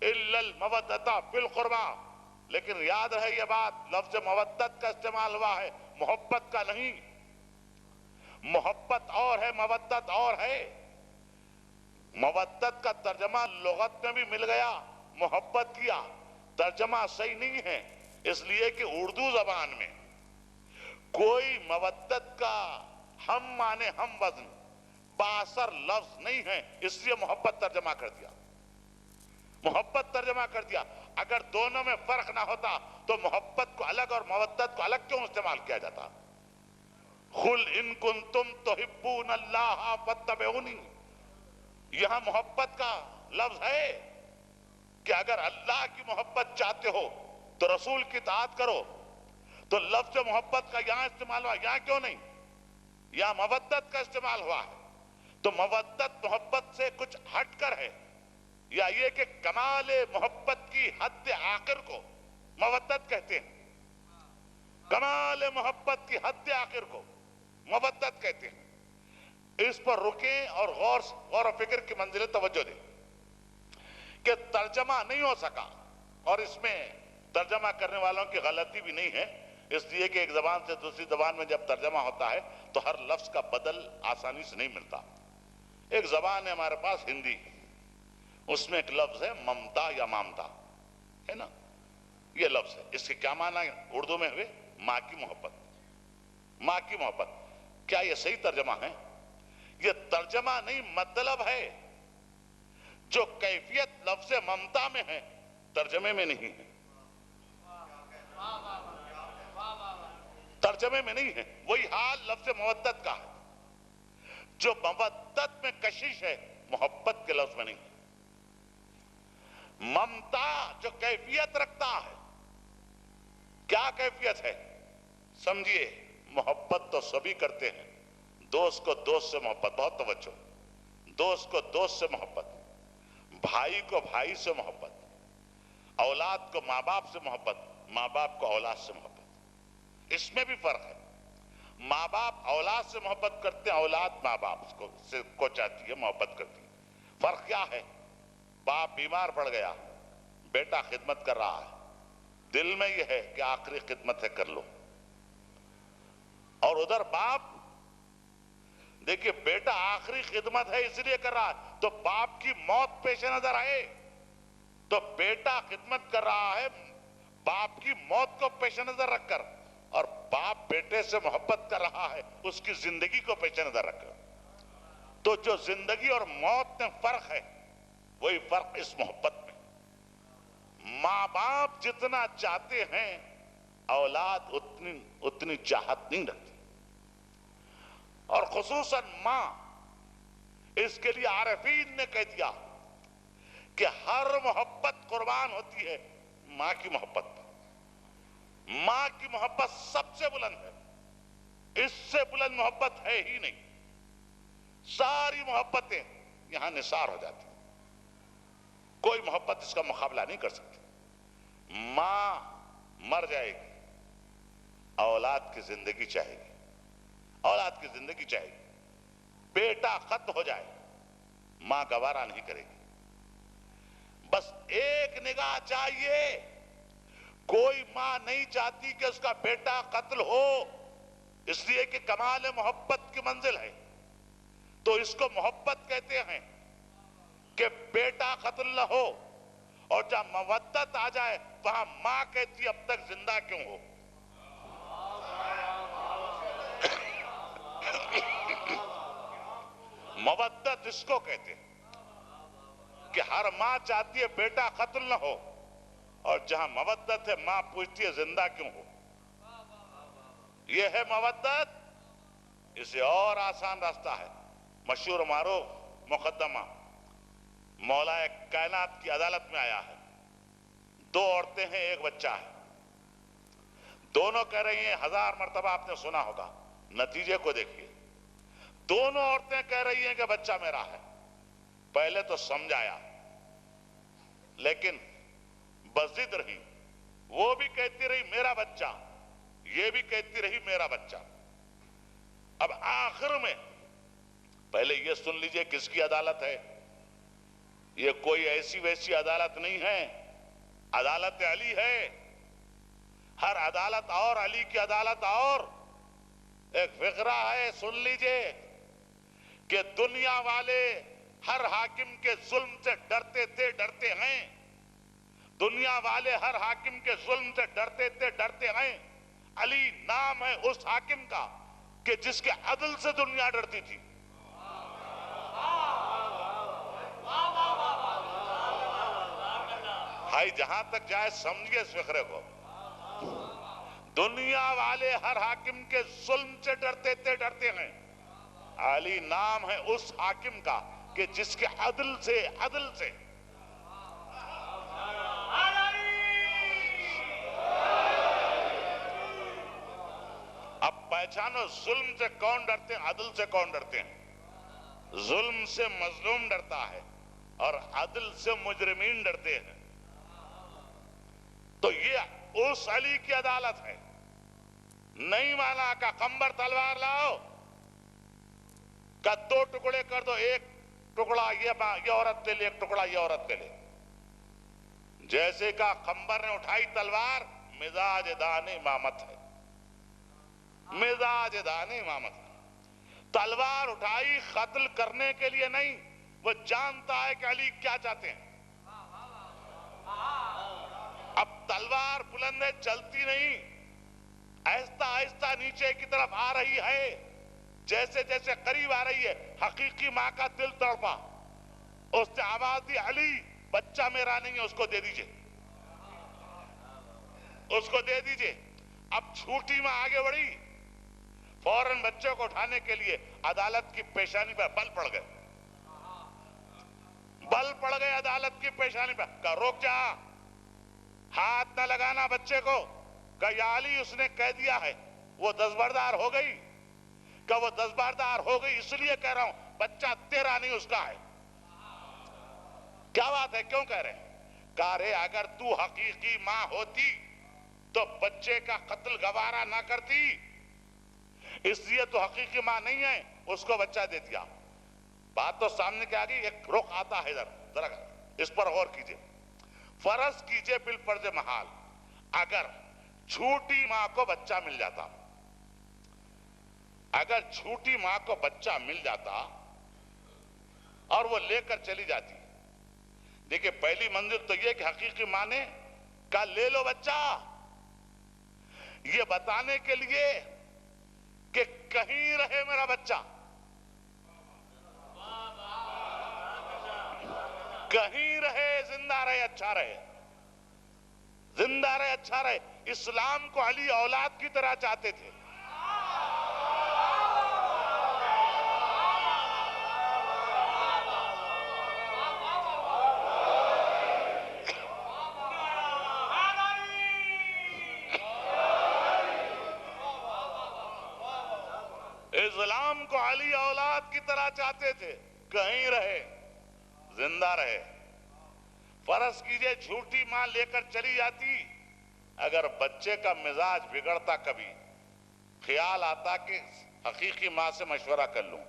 إِلَّا الْمَوَدَّةَ فِي الْقُرْبَى. لیکن یاد رہے یہ بات، لفظ محبت کا استعمال ہوا ہے، محبت کا نہیں. محبت اور ہے، مودت اور ہے. مودت کا ترجمہ لغت میں بھی مل گیا، محبت کیا ترجمہ صحیح نہیں ہے. اس لیے کہ اردو زبان میں کوئی مودت کا ہم مانے ہم وزن باثر لفظ نہیں ہیں، اس لیے محبت ترجمہ کر دیا، محبت ترجمہ کر دیا۔ اگر دونوں میں فرق نہ ہوتا تو محبت کو الگ اور مودت کو الگ کیوں استعمال کیا جاتا؟ قُلْ إِن كُنتُمْ تُحِبُّونَ اللَّهَ فَاتَّبِعُونِی، یہاں محبت کا لفظ ہے کہ اگر اللہ کی محبت چاہتے ہو تو رسول کی اطاعت کرو، تو لفظ محبت کا یہاں استعمال ہوا، یہاں کیوں نہیں؟ یہاں مودت کا استعمال ہوا ہے، تو مودت محبت سے کچھ ہٹ کر ہے، یا یہ کہ کمال محبت کی حد آخر کو مودت کہتے ہیں، کمال محبت کی حد آخر کو مودت کہتے ہیں۔ اس پر رکیں اور غور و فکر کی منزل توجہ دیں کہ ترجمہ نہیں ہو سکا، اور اس میں ترجمہ کرنے والوں کی غلطی بھی نہیں ہے، اس لیے کہ ایک زبان سے دوسری زبان میں جب ترجمہ ہوتا ہے تو ہر لفظ کا بدل آسانی سے نہیں ملتا۔ ایک زبان ہے ہمارے پاس ہندی، اس میں ایک لفظ ہے ممتا یا مامتا، ہے نا، یہ لفظ ہے، اس کے کیا معنی اردو میں ہوئے؟ ماں کی محبت، ماں کی محبت۔ کیا یہ صحیح ترجمہ ہے؟ یہ ترجمہ نہیں، مطلب ہے جو کیفیت لفظ ممتا میں ہے ترجمے میں نہیں ہے، ترجمے میں نہیں ہے۔ وہی حال لفظ مودت کا ہے، جو مودت میں کشش ہے محبت کے لفظ میں نہیں ہے۔ ممتا جو کیفیت رکھتا ہے، کیا کیفیت ہے؟ سمجھیے، محبت تو سبھی کرتے ہیں، دوست کو دوست سے محبت، بہت توجہ، دوست کو دوست سے محبت، بھائی کو بھائی سے محبت، اولاد کو ماں باپ سے محبت، ماں باپ کو اولاد سے محبت۔ اس میں بھی فرق ہے، ماں باپ اولاد سے محبت کرتے ہیں، اولاد ماں باپ کو چاہتی ہے، محبت کرتی ہے۔ فرق کیا ہے؟ باپ بیمار پڑ گیا، بیٹا خدمت کر رہا ہے، دل میں یہ ہے کہ آخری خدمت ہے، کر لو، اور ادھر باپ دیکھیے بیٹا آخری خدمت ہے اس لیے کر رہا ہے، تو باپ کی موت پیش نظر آئے تو بیٹا خدمت کر رہا ہے باپ کی موت کو پیش نظر رکھ کر، اور باپ بیٹے سے محبت کر رہا ہے اس کی زندگی کو پیش نظر رکھ کر۔ تو جو زندگی اور موت میں فرق ہے، وہی فرق اس محبت میں۔ ماں باپ جتنا چاہتے ہیں اولاد اتنی چاہت نہیں رکھتی، اور خصوصاً ماں، اس کے لیے عارفین نے کہہ دیا کہ ہر محبت قربان ہوتی ہے ماں کی محبت پر۔ ماں کی محبت سب سے بلند ہے، اس سے بلند محبت ہے ہی نہیں، ساری محبتیں یہاں نثار ہو جاتی ہیں، کوئی محبت اس کا مقابلہ نہیں کر سکتی۔ ماں مر جائے گی، اولاد کی زندگی چاہے گی، اولاد کی زندگی چاہے گی۔ بیٹا قتل ہو جائے، ماں گوارا نہیں کرے گی، بس ایک نگاہ چاہیے۔ کوئی ماں نہیں چاہتی کہ اس کا بیٹا قتل ہو، اس لیے کہ کمال محبت کی منزل ہے، تو اس کو محبت کہتے ہیں کہ بیٹا قتل نہ ہو، اور جب مودت آ جائے وہاں ماں کہتی اب تک زندہ کیوں ہو۔ مودت اس کو کہتے ہیں کہ ہر ماں چاہتی ہے بیٹا قتل نہ ہو، اور جہاں مودت ہے ماں پوچھتی ہے زندہ کیوں ہو۔ یہ ہے مودت۔ اسے اور آسان راستہ ہے، مشہور و معروف مقدمہ مولا کائنات کی عدالت میں آیا ہے۔ دو عورتیں ہیں، ایک بچہ ہے، دونوں کہہ رہی ہیں، 1000 مرتبہ آپ نے سنا ہوگا، نتیجے کو دیکھیے۔ دونوں عورتیں کہہ رہی ہیں کہ بچہ میرا ہے۔ پہلے تو سمجھایا، لیکن بضد رہی، وہ بھی کہتی رہی میرا بچہ، یہ بھی کہتی رہی میرا بچہ۔ اب آخر میں، پہلے یہ سن لیجئے کس کی عدالت ہے، یہ کوئی ایسی ویسی عدالت نہیں ہے، عدالت علی ہے۔ ہر عدالت اور، علی کی عدالت اور۔ ایک فقرہ ہے، سن لیجئے کہ دنیا والے ہر حاکم کے ظلم سے ڈرتے تھے، ڈرتے ہیں، دنیا والے ہر حاکم کے ظلم سے ڈرتے تھے، ڈرتے ہیں۔ علی نام ہے اس حاکم کا کہ جس کے عدل سے دنیا ڈرتی تھی۔ بھائی جہاں تک جائے سمجھئے اس فقرے کو، دنیا والے ہر حاکم کے ظلم سے ڈرتے ہیں، علی نام ہے اس حاکم کا کہ جس کے عدل سے اب پہچانو ظلم سے کون ڈرتے ہیں، عدل سے کون ڈرتے ہیں؟ ظلم سے مظلوم ڈرتا ہے اور عدل سے مجرمین ڈرتے ہیں۔ تو یہ اس علی کی عدالت ہے، نہیں مانا کا قمبر تلوار لاؤ، کا 2 ٹکڑے کر دو، ایک ٹکڑا یہ عورت لے لے، ایک ٹکڑا یہ عورت لے لے۔ جیسے کا قمبر نے اٹھائی تلوار، مزاج دان امامت ہے، مزاج دان امامت ہے۔ تلوار اٹھائی قتل کرنے کے لیے نہیں، وہ جانتا ہے کہ علی کیا چاہتے ہیں۔ اب تلوار بلند ہے، چلتی نہیں، آہستہ آہستہ نیچے کی طرف آ رہی ہے، جیسے جیسے قریب آ رہی ہے حقیقی ماں کا دل تڑپا، اس نے آواز دی، علی بچہ میرا نہیں ہے، اس کو دے دیجئے، اس کو دے دیجئے۔ اب چھوٹی ماں آگے بڑھی، فوراً بچے کو اٹھانے کے لیے عدالت کی پیشانی پر بل پڑ گئے، بل پڑ گئے عدالت کی پیشانی پر۔ کہا روک جا، ہاتھ نہ لگانا بچے کو۔ کہا یا علی اس نے کہہ دیا ہے، وہ دستبردار ہو گئی۔ کہ وہ دستبردار ہو گئی اس لیے کہہ رہا ہوں، بچہ تیرا نہیں اس کا ہے۔ کیا بات ہے، کیوں کہہ رہے ہیں؟ کہا رہے اگر تو حقیقی ماں ہوتی تو بچے کا قتل گوارا نہ کرتی، اس لیے تو حقیقی ماں نہیں ہے، اس کو بچہ دے دیا۔ بات تو سامنے کے آگئی، ایک رخ آتا ہے ذرا اس پر غور کیجئے۔ فرض کیجئے بالفرض محال، اگر چھوٹی ماں کو بچہ مل جاتا، اگر چھوٹی ماں کو بچہ مل جاتا اور وہ لے کر چلی جاتی، دیکھیں پہلی منزل تو یہ کہ حقیقی ماں نے کہا لے لو بچہ، یہ بتانے کے لیے کہ کہیں رہے میرا بچہ، کہیں رہے، زندہ رہے، اچھا رہے، زندہ رہے، اچھا رہے۔ اسلام کو علی اولاد کی طرح چاہتے تھے۔ اسلام کو علی اولاد کی طرح چاہتے تھے، کہیں رہے، زندہ رہے۔ فرض کیجئے جھوٹی ماں لے کر چلی جاتی، اگر بچے کا مزاج بگڑتا، کبھی خیال آتا کہ حقیقی ماں سے مشورہ کر لوں،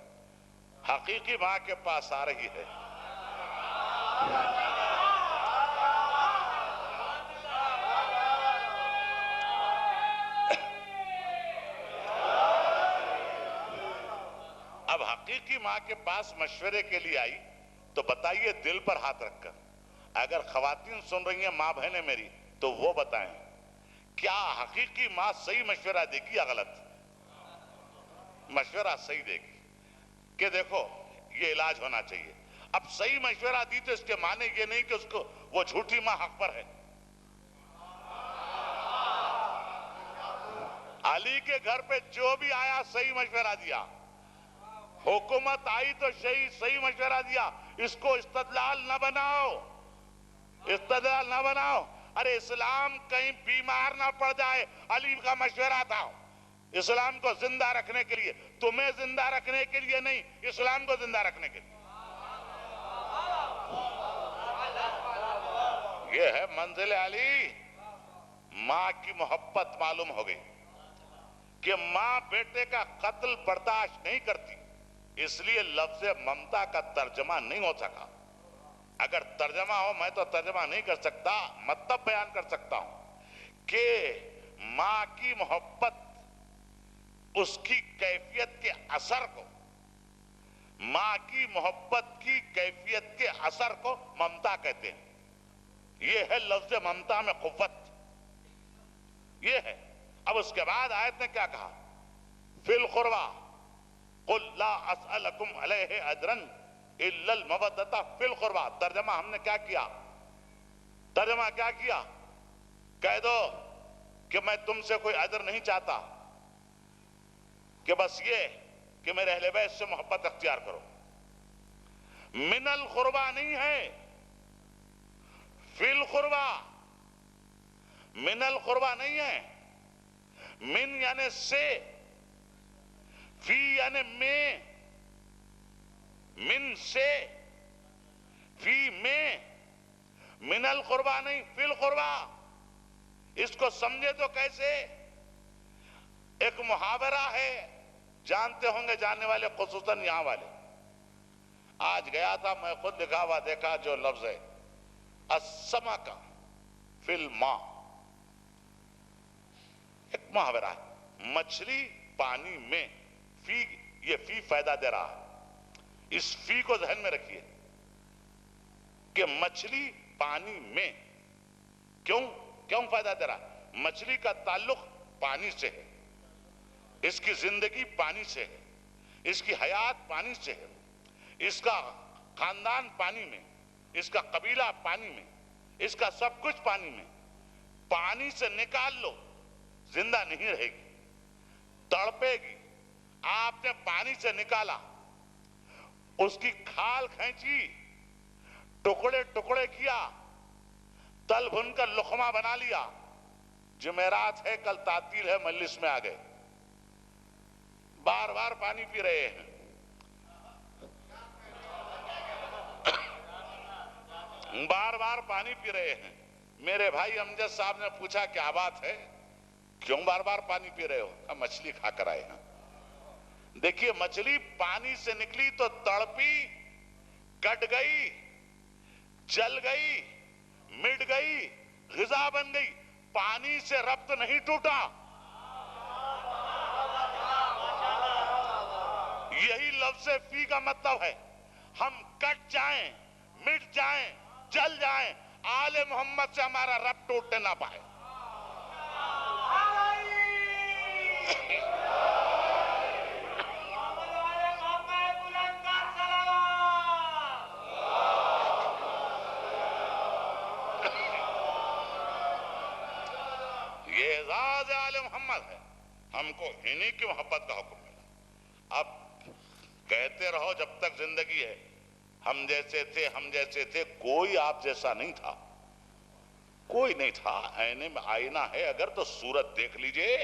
حقیقی ماں کے پاس آ رہی ہے، اب حقیقی ماں کے پاس مشورے کے لیے آئی تو بتائیے دل پر ہاتھ رکھ کر، اگر خواتین سن رہی ہیں ماں بہنیں میری تو وہ بتائیں کیا حقیقی ماں صحیح مشورہ دے گی یا غلط؟ مشورہ صحیح دے گی کہ دیکھو یہ علاج ہونا چاہیے۔ اب صحیح مشورہ دی تو اس کے معنی یہ نہیں کہ اس کو وہ جھوٹی ماں حق پر ہے۔ علی کے گھر پہ جو بھی آیا صحیح مشورہ دیا، حکومت آئی تو صحیح مشورہ دیا، اس کو استدلال نہ بناؤ، استدلال نہ بناؤ۔ ارے اسلام کہیں بیمار نہ پڑ جائے، علی کا مشورہ تھا اسلام کو زندہ رکھنے کے لیے، تمہیں زندہ رکھنے کے لیے نہیں، اسلام کو زندہ رکھنے کے لیے۔ یہ ہے منزل علی۔ ماں کی محبت معلوم ہو گئی کہ ماں بیٹے کا قتل برداشت نہیں کرتی، اس لیے لفظ ممتا کا ترجمہ نہیں ہو سکا۔ اگر ترجمہ ہو، میں تو ترجمہ نہیں کر سکتا، مطلب بیان کر سکتا ہوں کہ ماں کی محبت، اس کی کیفیت کے اثر کو، ماں کی محبت کی کیفیت کے اثر کو ممتا کہتے ہیں۔ یہ ہے لفظ ممتا میں قوت، یہ ہے۔ اب اس کے بعد آیت نے کیا کہا؟ فی القربى قل لا اسألکم علیہ اجرا الا المودۃ فی القربى۔ ترجمہ ہم نے کیا کیا؟ ترجمہ کیا کیا؟ کہہ دو کہ میں تم سے کوئی اجر نہیں چاہتا، کہ بس یہ کہ میرے اہل بیت سے محبت اختیار کرو۔ من القربہ نہیں ہے، فی القربہ۔ من القربہ نہیں ہے، من یعنی سے، فی یعنی میں، من سے، فی میں، من القربہ نہیں، فی القربہ۔ اس کو سمجھے تو کیسے؟ ایک محاورہ ہے، جانتے ہوں گے جاننے والے، خصوصاً یہاں والے۔ آج گیا تھا، میں خود لکھا ہوا دیکھا جو لفظ ہے السمک فی الماء، ایک محاورہ ہے، مچھلی پانی میں، فی، یہ فی فائدہ دے رہا ہے۔ اس فی کو ذہن میں رکھیے کہ مچھلی پانی میں، کیوں فائدہ دے رہا ہے؟ مچھلی کا تعلق پانی سے ہے، اس کی زندگی پانی سے ہے، اس کی حیات پانی سے ہے، اس کا خاندان پانی میں، اس کا قبیلہ پانی میں، اس کا سب کچھ پانی میں۔ پانی سے نکال لو، زندہ نہیں رہے گی، تڑپے گی۔ آپ نے پانی سے نکالا، اس کی کھال کھینچی، ٹکڑے ٹکڑے کیا، تل بھن کر لقمہ بنا لیا۔ جمعرات ہے، کل تعطیل ہے، مجلس میں آ گئے، بار بار پانی پی رہے ہیں۔ بار بار پانی پی رہے ہیں۔ میرے بھائی امجد صاحب نے پوچھا کیا بات ہے، کیوں بار بار پانی پی رہے ہو؟ کہا مچھلی کھا کر آئے ہیں۔ دیکھیے، مچھلی پانی سے نکلی تو تڑپی، کٹ گئی، جل گئی، مٹ گئی، غذا بن گئی، پانی سے ربط نہیں ٹوٹا۔ یہی لفظ فی کا مطلب ہے، ہم کٹ جائیں، مٹ جائیں، جل جائیں، آل محمد سے ہمارا ربط ٹوٹنے نہ پائے۔ یہ اعزاز آل محمد ہے، ہم کو انہی کی محبت کا حکم ملا۔ اب کہتے رہو جب تک زندگی ہے، ہم جیسے تھے، ہم جیسے تھے، کوئی آپ جیسا نہیں تھا، کوئی نہیں تھا۔ آئینے میں آئینہ ہے اگر تو صورت دیکھ لیجئے،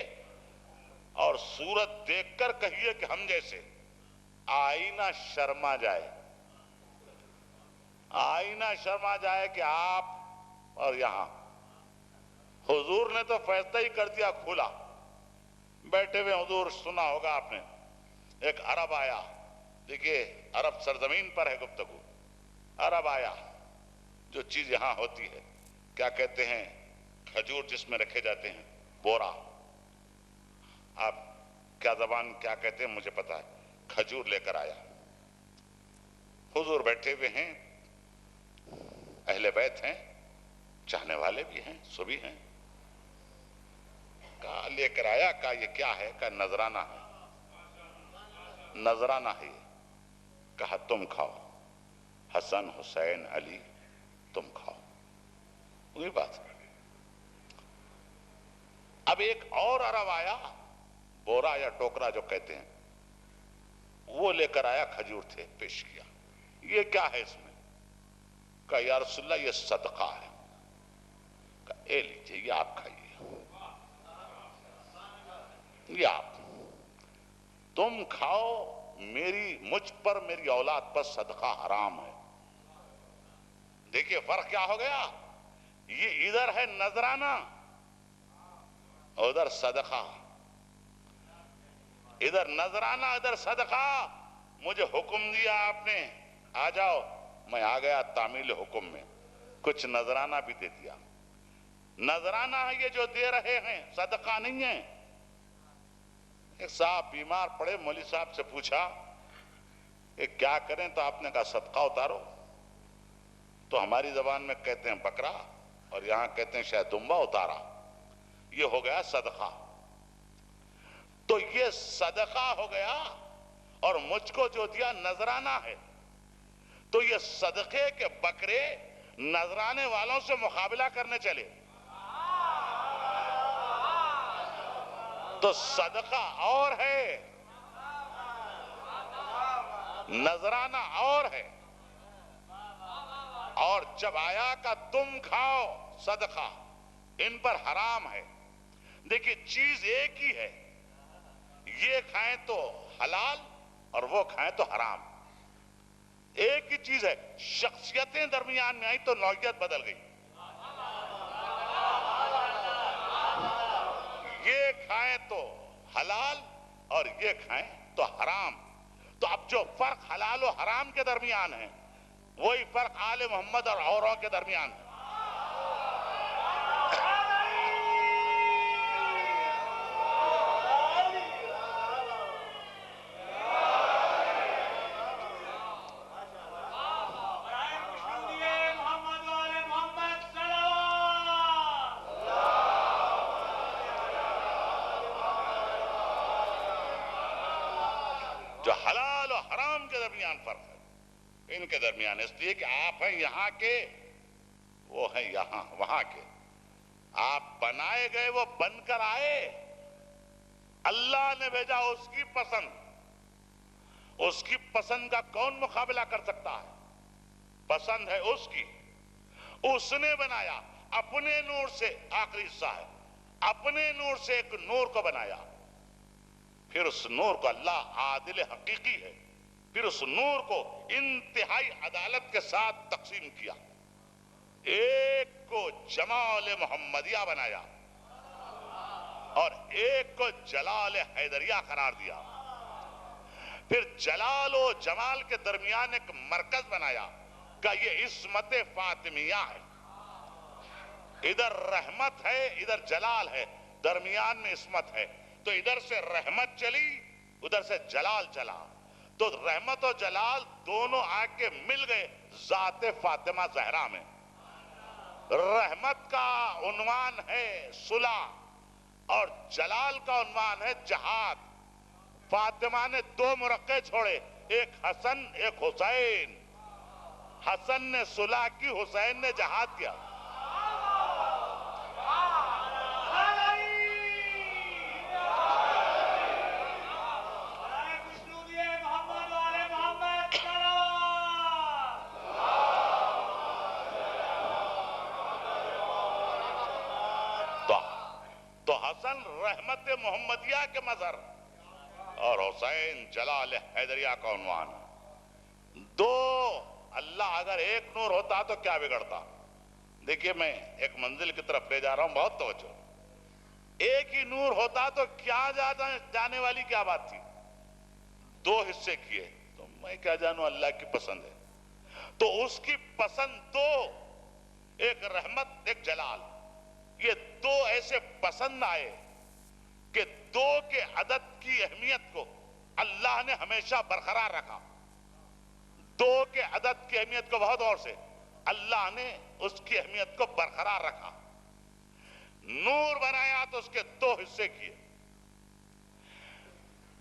اور صورت دیکھ کر کہیے کہ ہم جیسے۔ آئینہ شرما جائے، آئینہ شرما جائے کہ آپ اور یہاں۔ حضور نے تو فیصلہ ہی کر دیا کھلا، بیٹھے ہوئے حضور، سنا ہوگا آپ نے، ایک عرب آیا، دیکھیے عرب سرزمین پر ہے گفتگو۔ عرب آیا، جو چیز یہاں ہوتی ہے، کیا کہتے ہیں، کھجور جس میں رکھے جاتے ہیں، بورا، آپ کیا زبان کیا کہتے ہیں مجھے پتا ہے، کھجور لے کر آیا۔ حضور بیٹھے ہوئے ہیں، اہل بیت ہیں، چاہنے والے بھی ہیں، سبھی ہیں۔ کہا لے کر آیا، کہا یہ کیا ہے؟ کہا نذرانہ ہے، نذرانہ ہے یہ۔ کہا تم کھاؤ، حسن حسین علی تم کھاؤ، وہی بات۔ اب ایک اور عرب آیا، بورا یا ٹوکرا جو کہتے ہیں، وہ لے کر آیا، کھجور تھے، پیش کیا۔ یہ کیا ہے اس میں؟ کہا یا رسول اللہ یہ صدقہ ہے۔ کہا اے لیجئے، یہ آپ کھائیے، یہ آپ، تم کھاؤ، میری مجھ پر، میری اولاد پر صدقہ حرام ہے۔ دیکھیے فرق کیا ہو گیا، یہ ادھر ہے نذرانہ، ادھر صدقہ، ادھر نذرانہ ادھر صدقہ۔ مجھے حکم دیا آپ نے، آ جاؤ، میں آ گیا تعمیل حکم میں، کچھ نذرانہ بھی دے دیا۔ نذرانہ ہے یہ جو دے رہے ہیں، صدقہ نہیں ہے۔ ایک صاحب بیمار پڑے، مولوی صاحب سے پوچھا کہ کیا کریں؟ تو آپ نے کہا صدقہ اتارو۔ تو ہماری زبان میں کہتے ہیں بکرا، اور یہاں کہتے ہیں شاید دمبا اتارا، یہ ہو گیا صدقہ۔ تو یہ صدقہ ہو گیا، اور مجھ کو جو دیا نذرانہ ہے۔ تو یہ صدقے کے بکرے نذرانے والوں سے مقابلہ کرنے چلے تو صدقہ اور ہے، نذرانہ اور ہے، اور جب آیا کہ تم کھاؤ صدقہ، ان پر حرام ہے۔ دیکھیے چیز ایک ہی ہے، یہ کھائیں تو حلال اور وہ کھائیں تو حرام، ایک ہی چیز ہے، شخصیتیں درمیان میں آئی تو نوعیت بدل گئی۔ یہ کھائیں تو حلال اور یہ کھائیں تو حرام۔ تو اب جو فرق حلال و حرام کے درمیان ہے وہی فرق آل محمد اور اوروں کے درمیان ہے۔ جو حلال و حرام کے درمیان فرق ہے ان کے درمیان، اس لیے کہ آپ ہیں یہاں کے، وہ ہیں یہاں وہاں کے، آپ بنائے گئے وہ بن کر آئے، اللہ نے بھیجا اس کی پسند، اس کی پسند کا کون مقابلہ کر سکتا ہے؟ پسند ہے اس کی، اس نے بنایا اپنے نور سے، آخری حصہ ہے، اپنے نور سے ایک نور کو بنایا، پھر اس نور کو اللہ عادل حقیقی ہے، پھر اس نور کو انتہائی عدالت کے ساتھ تقسیم کیا، ایک کو جمال محمدیہ بنایا اور ایک کو جلال حیدریہ قرار دیا، پھر جلال و جمال کے درمیان ایک مرکز بنایا کہ یہ عصمت فاطمیہ ہے، ادھر رحمت ہے ادھر جلال ہے، درمیان میں عصمت ہے، تو ادھر سے رحمت چلی ادھر سے جلال چلا، تو رحمت و جلال دونوں آ کے مل گئے ذات فاطمہ زہرا میں۔ رحمت کا عنوان ہے صلح اور جلال کا عنوان ہے جہاد۔ فاطمہ نے دو مرقع چھوڑے، ایک حسن ایک حسین، حسن نے صلح کی، حسین نے جہاد کیا۔ تو حسن رحمت محمدیہ کے مظہر اور حسین جلال حیدریہ کا عنوان۔ دو اللہ اگر ایک نور ہوتا تو کیا بگڑتا؟ دیکھیے میں ایک منزل کی طرف لے جا رہا ہوں، بہت توجہ، ایک ہی نور ہوتا تو کیا جانے والی کیا بات تھی؟ دو حصے کیے تو میں کیا جانوں، اللہ کی پسند ہے، تو اس کی پسند دو، ایک رحمت ایک جلال، یہ دو ایسے پسند آئے کہ دو کے عدد کی اہمیت کو اللہ نے ہمیشہ برقرار رکھا، دو کے عدد کی اہمیت کو بہت غور سے اللہ نے اس کی اہمیت کو برقرار رکھا۔ نور بنایا تو اس کے دو حصے کیے،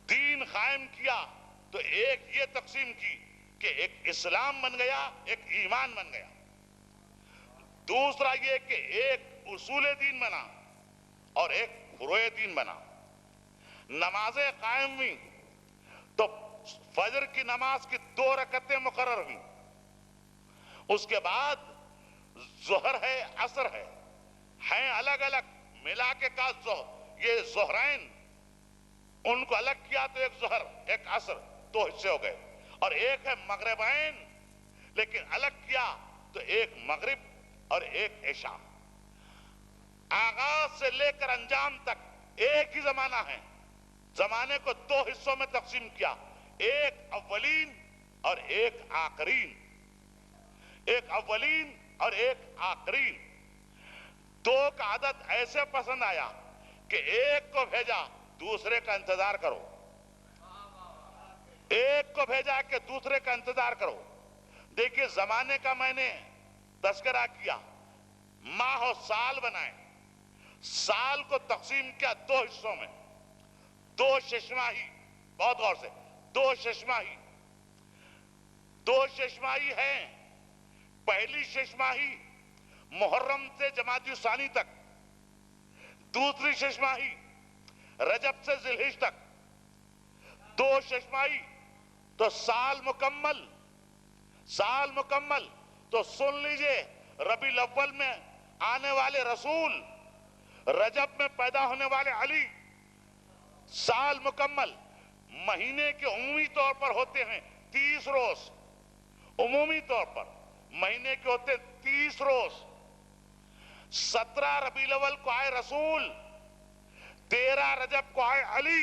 دین قائم کیا تو ایک یہ تقسیم کی کہ ایک اسلام بن گیا ایک ایمان بن گیا، دوسرا یہ کہ ایک اصول دین بنا اور ایک فروع دین بنا۔ نمازیں قائم ہوئی تو فجر کی نماز کی 2 رکعتیں مقرر ہوئیں، اس کے بعد ظہر ہے عصر ہے، ہیں الگ الگ، ملا کے کا یہ ظہرین، ان کو الگ کیا تو ایک ظہر ایک عصر 2 حصے ہو گئے، اور ایک ہے مغربین لیکن الگ کیا تو ایک مغرب اور ایک عشاء۔ آغاز سے لے کر انجام تک ایک ہی زمانہ ہے، زمانے کو 2 حصوں میں تقسیم کیا، ایک اولین اور ایک آخرین، ایک اولین اور ایک آخرین۔ 2 کا عدد ایسے پسند آیا کہ ایک کو بھیجا دوسرے کا انتظار کرو، ایک کو بھیجا کہ دوسرے کا انتظار کرو۔ دیکھیے زمانے کا میں نے تذکرہ کیا، ماہ و سال بنائے، سال کو تقسیم کیا 2 حصوں میں، 2 ششماہی، بہت غور سے 2 ششماہی، 2 ششماہی ہیں، پہلی شش ماہی محرم سے جمادی ثانی تک، دوسری شش ماہی رجب سے ذی الحج تک، 2 شش ماہی تو سال مکمل. تو سن لیجئے، ربیع الاول میں آنے والے رسول، رجب میں پیدا ہونے والے علی، سال مکمل. مہینے کے عمومی طور پر ہوتے ہیں 30 روز، عمومی طور پر مہینے کے ہوتے 30 روز. 17 ربیع الاول کو آئے رسول، 13 رجب کو آئے علی.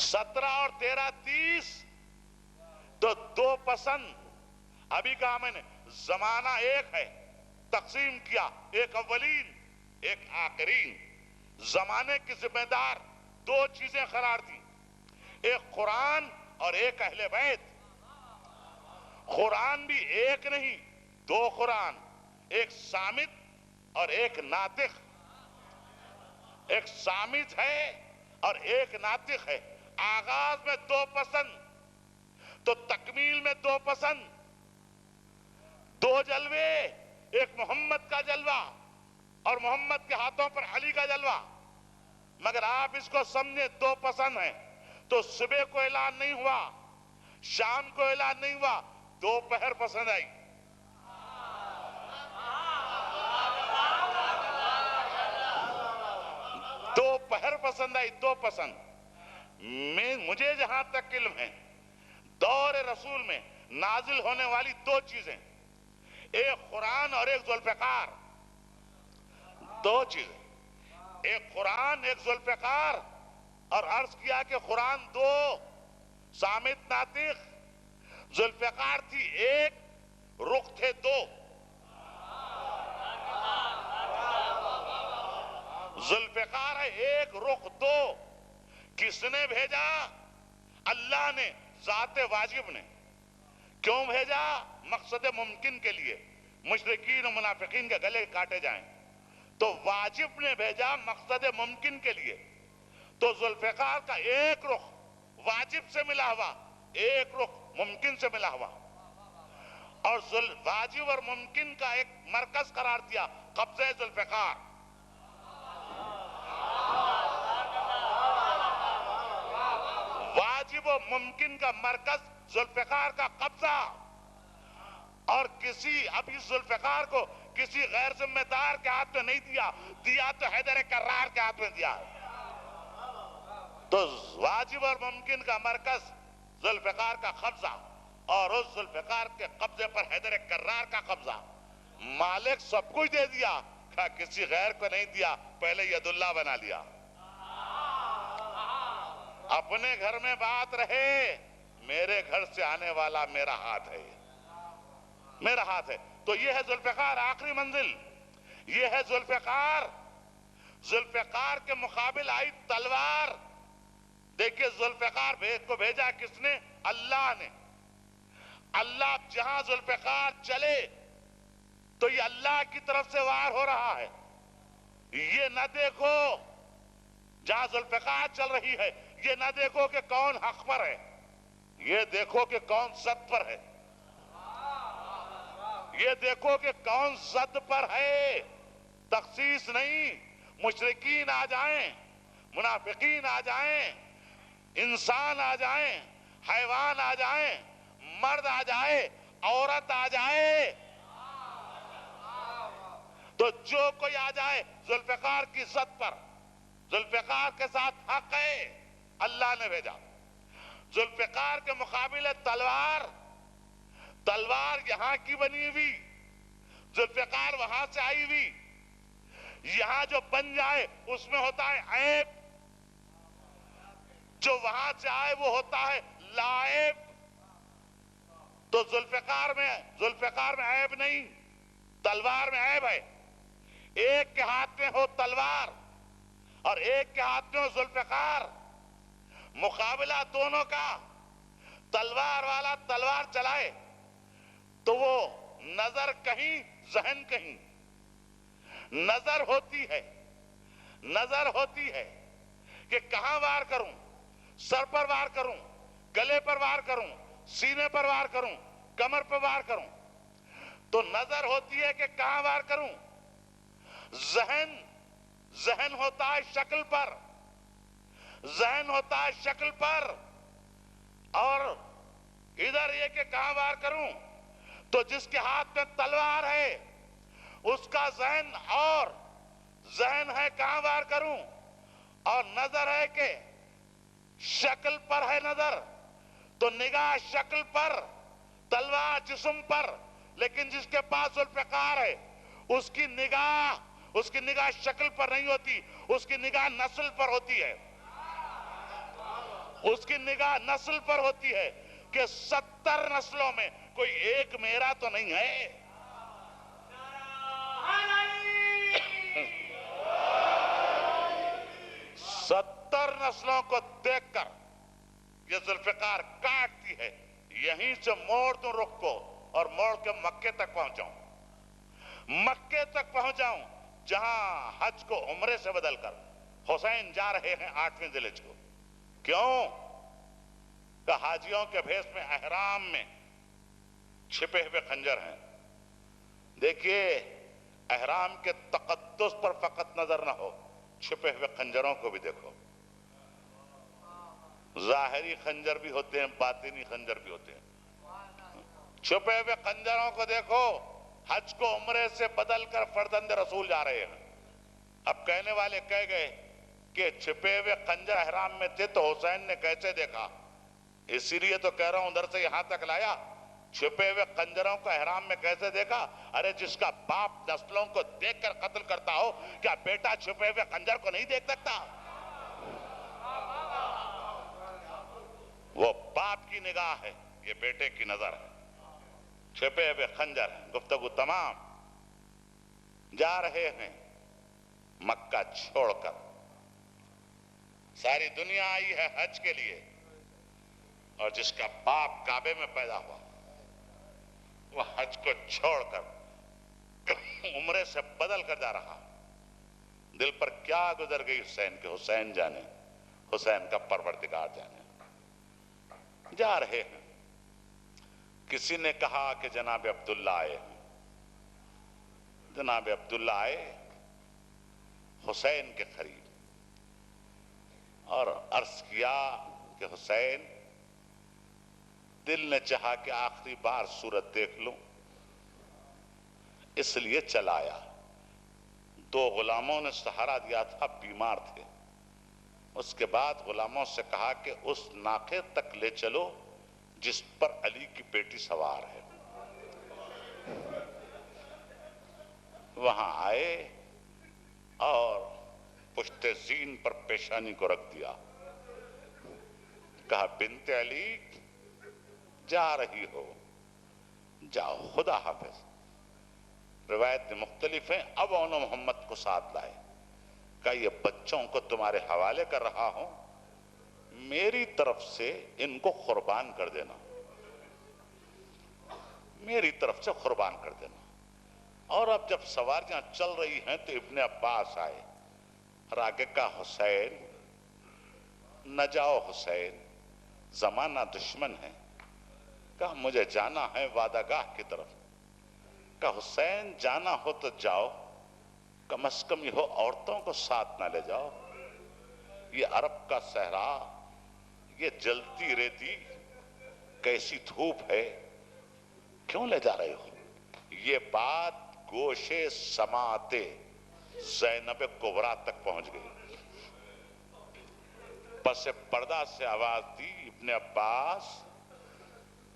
17 اور 13 30، تو 2 پسند. ابھی کہا میں نے زمانہ ایک ہے، تقسیم کیا، ایک اولین ایک آخرین. زمانے کی ذمہ دار 2 چیزیں قرار دی، ایک قرآن اور ایک اہل بیت. قرآن بھی ایک نہیں، 2 قرآن، ایک صامت اور ایک ناطق. ایک صامت ہے اور ایک ناطق ہے. آغاز میں 2 پسند، تو تکمیل میں 2 پسند، 2 جلوے، ایک محمد کا جلوہ اور محمد کے ہاتھوں پر علی کا جلوہ. مگر آپ اس کو سمجھیں 2 پسند ہیں، تو صبح کو اعلان نہیں ہوا، شام کو اعلان نہیں ہوا، دوپہر پسند آئی. دوپہر پسند آئی، 2 پسند. مجھے جہاں تک علم ہے، دور رسول میں نازل ہونے والی 2 چیزیں، ایک قرآن اور ایک ذوالفقار. 2 چیزیں، ایک قرآن ایک ذوالفقار. اور عرض کیا کہ قرآن 2، صامت ناطق. ذوالفقار تھی 1، رخ تھے 2. ذوالفقار ہے 1، رخ 2. کس نے بھیجا؟ اللہ نے، ذات واجب نے. کیوں بھیجا؟ مقصد ممکن کے لیے، مشرکین و منافقین کے گلے کاٹے جائیں. تو واجب نے بھیجا مقصد ممکن کے لیے. تو ذوالفقار کا 1 رخ واجب سے ملا ہوا، 1 رخ ممکن سے ملا ہوا. اور واجب اور ممکن کا ایک مرکز قرار دیا، قبضہ ذوالفقار. واجب و ممکن کا مرکز ذوالفقار کا قبضہ. اور اب اس ذوالفقار کو کسی غیر ذمہ دار کے ہاتھ میں نہیں دیا تو حیدر کرار کے ہاتھ میں دیا. تو واجب اور ممکن کا مرکز ذوالفقار کا قبضہ، اور اس ذوالفقار کے قبضے پر حیدر کرار کا قبضہ. مالک سب کچھ دے دیا، کسی غیر کو نہیں دیا، پہلے ید اللہ بنا لیا. اپنے گھر میں بات رہے، میرے گھر سے آنے والا میرا ہاتھ ہے، میرا ہاتھ ہے. تو یہ ہے ذوالفقار، آخری منزل یہ ہے ذوالفقار. ذوالفقار کے مقابل آئی تلوار. دیکھیے ذوالفقار کو بھیجا کس نے؟ اللہ نے. اللہ جہاں ذوالفقار چلے تو یہ اللہ کی طرف سے وار ہو رہا ہے. یہ نہ دیکھو جہاں ذوالفقار چل رہی ہے، یہ نہ دیکھو کہ کون حق پر ہے، یہ دیکھو کہ کون زد پر ہے. یہ دیکھو کہ کون زد پر ہے. تخصیص نہیں. مشرکین آ جائیں، منافقین آ جائیں، انسان آ جائیں، حیوان آ جائیں، مرد آ جائے، عورت آ جائے، تو جو کوئی آ جائے ذوالفقار کی زد پر، ذوالفقار کے ساتھ حق ہے، اللہ نے بھیجا. ذوالفقار کے مقابل تلوار. تلوار یہاں کی بنی ہوئی، ذوالفقار وہاں سے آئی ہوئی. یہاں جو بن جائے اس میں ہوتا ہے عیب، جو وہاں سے آئے وہ ہوتا ہے لائب. تو ذوالفقار میں عیب نہیں، تلوار میں عیب ہے. ایک کے ہاتھ میں ہو تلوار اور ایک کے ہاتھ میں ہو ذوالفقار، مقابلہ دونوں کا. تلوار والا تلوار چلائے تو وہ نظر کہیں ذہن کہیں. نظر ہوتی ہے کہ کہاں وار کروں، سر پر وار کروں، گلے پر وار کروں، سینے پر وار کروں، کمر پر وار کروں، تو نظر ہوتی ہے کہ کہاں وار کروں، ذہن ہوتا ہے شکل پر، ذہن ہوتا ہے شکل پر، اور ادھر یہ کہ کہاں وار کروں، تو جس کے ہاتھ میں تلوار ہے اس کا ذہن ہے کہاں وار کروں، اور نظر ہے کہ شکل پر ہے نظر، تو نگاہ شکل پر، تلوار جسم پر، لیکن جس کے پاس ذوالفقار ہے اس کی نگاہ شکل پر نہیں ہوتی، اس کی نگاہ نسل پر ہوتی ہے، اس کی نگاہ نسل پر ہوتی ہے کہ 70 نسلوں میں کوئی ایک میرا تو نہیں ہے۔ 70 نسلوں کو دیکھ کر یہ ذوالفقار کاٹتی ہے، یہیں سے موڑ دوں رخ کو اور موڑ کے مکے تک پہنچ جاؤں جہاں حج کو عمرے سے بدل کر حسین جا رہے ہیں 8ویں ذی الحجہ کو۔ کیوں کہ حاجیوں کے بھیس میں احرام میں چھپے ہوئے خنجر ہیں۔ دیکھیے احرام کے تقدس پر فقط نظر نہ ہو، چھپے ہوئے خنجروں کو بھی دیکھو، ظاہری خنجر بھی ہوتے ہیں، باطنی خنجر بھی ہوتے ہیں، چھپے ہوئے خنجروں کو دیکھو۔ حج کو عمرے سے بدل کر فرزند رسول جا رہے ہیں۔ اب کہنے والے کہہ گئے کہ چھپے ہوئے خنجر احرام میں تھے تو حسین نے کیسے دیکھا؟ اسی لیے تو کہہ رہا ہوں ادھر سے یہاں تک لایا، چھپے ہوئے خنجروں کو احرام میں کیسے دیکھا؟ ارے جس کا باپ نسلوں کو دیکھ کر قتل کرتا ہو، کیا بیٹا چھپے ہوئے خنجر کو نہیں دیکھ سکتا؟ وہ باپ کی نگاہ ہے، یہ بیٹے کی نظر ہے، چھپے ہوئے خنجر ہیں۔ گفتگو تمام، جا رہے ہیں مکہ چھوڑ کر، ساری دنیا آئی ہے حج کے لیے، اور جس کا باپ کعبے میں پیدا ہوا وہ حج کو چھوڑ کر عمرے سے بدل کر جا رہا۔ دل پر کیا گزر گئی حسین کے، حسین جانے، حسین کا پروردگار جانے۔ جا رہے ہیں، کسی نے کہا کہ جناب عبداللہ آئے، جناب عبداللہ آئے حسین کے قریب اور عرض کیا کہ حسین دل نے چاہا کہ آخری بار صورت دیکھ لوں، اس لیے چلایا۔ 2 غلاموں نے سہارا دیا تھا، بیمار تھے۔ اس کے بعد غلاموں سے کہا کہ اس ناقے تک لے چلو جس پر علی کی بیٹی سوار ہے۔ وہاں آئے اور پشت زین پر پیشانی کو رکھ دیا، کہا بنت علی جا رہی ہو، جاؤ، خدا حافظ۔ روایت مختلف ہیں، اب انہوں محمد کو ساتھ لائے، کہا یہ بچوں کو تمہارے حوالے کر رہا ہوں، میری طرف سے ان کو قربان کر دینا، میری طرف سے قربان کر دینا۔ اور اب جب سواریاں چل رہی ہیں تو ابن عباس آئے اور آگے کہا حسین نہ جاؤ، حسین زمانہ دشمن ہے، کہا مجھے جانا ہے وعدہ گاہ کی طرف، کہا حسین جانا ہو تو جاؤ، کم از کم یہ ہو عورتوں کو ساتھ نہ لے جاؤ، یہ عرب کا صحرا، یہ جلتی ریتی، کیسی دھوپ ہے، کیوں لے جا رہے ہو؟ یہ بات گوشے سماعت زینب کبریٰ تک پہنچ گئی۔ پس پردہ سے آواز دی ابن عباس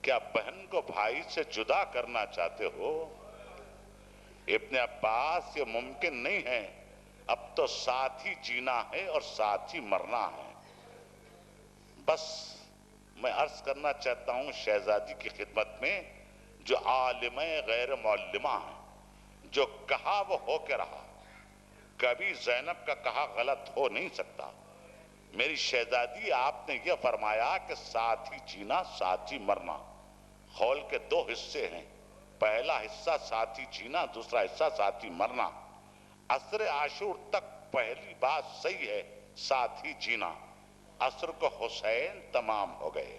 کیا بہن کو بھائی سے جدا کرنا چاہتے ہو؟ ابن عباس یہ ممکن نہیں ہے، اب تو ساتھ ہی جینا ہے اور ساتھ ہی مرنا ہے۔ بس میں عرض کرنا چاہتا ہوں شہزادی کی خدمت میں جو عالم غیر معلمہ ہیں، جو کہا وہ ہو کے رہا، کبھی زینب کا کہا غلط ہو نہیں سکتا۔ میری شہزادی آپ نے یہ فرمایا کہ ساتھ ہی جینا ساتھ ہی مرنا، قول کے 2 حصے ہیں، پہلا حصہ ساتھ ہی جینا، دوسرا حصہ ساتھ ہی مرنا۔ عصر عاشور تک پہلی بات صحیح ہے، ساتھ ہی جینا، عصر کو حسین تمام ہو گئے،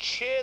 6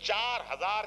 4000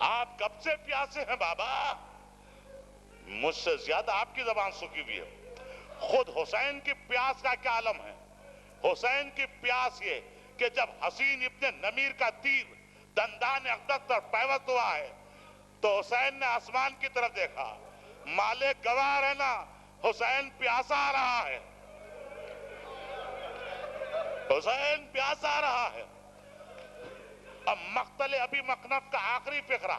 آپ کب سے پیاسے ہیں بابا؟ مجھ سے زیادہ آپ کی زبان سوکھی ہوئی ہے۔ خود حسین کی پیاس کا کیا عالم ہے؟ حسین کی پیاس یہ کہ جب حسین ابن نمیر کا تیر دندان اقدس پر پیوست ہوا ہے تو حسین نے آسمان کی طرف دیکھا، مالک گواہ رہنا حسین پیاسا آ رہا ہے، حسین پیاسا آ رہا ہے۔ اب مقتل ابی مخنف کا آخری فقرہ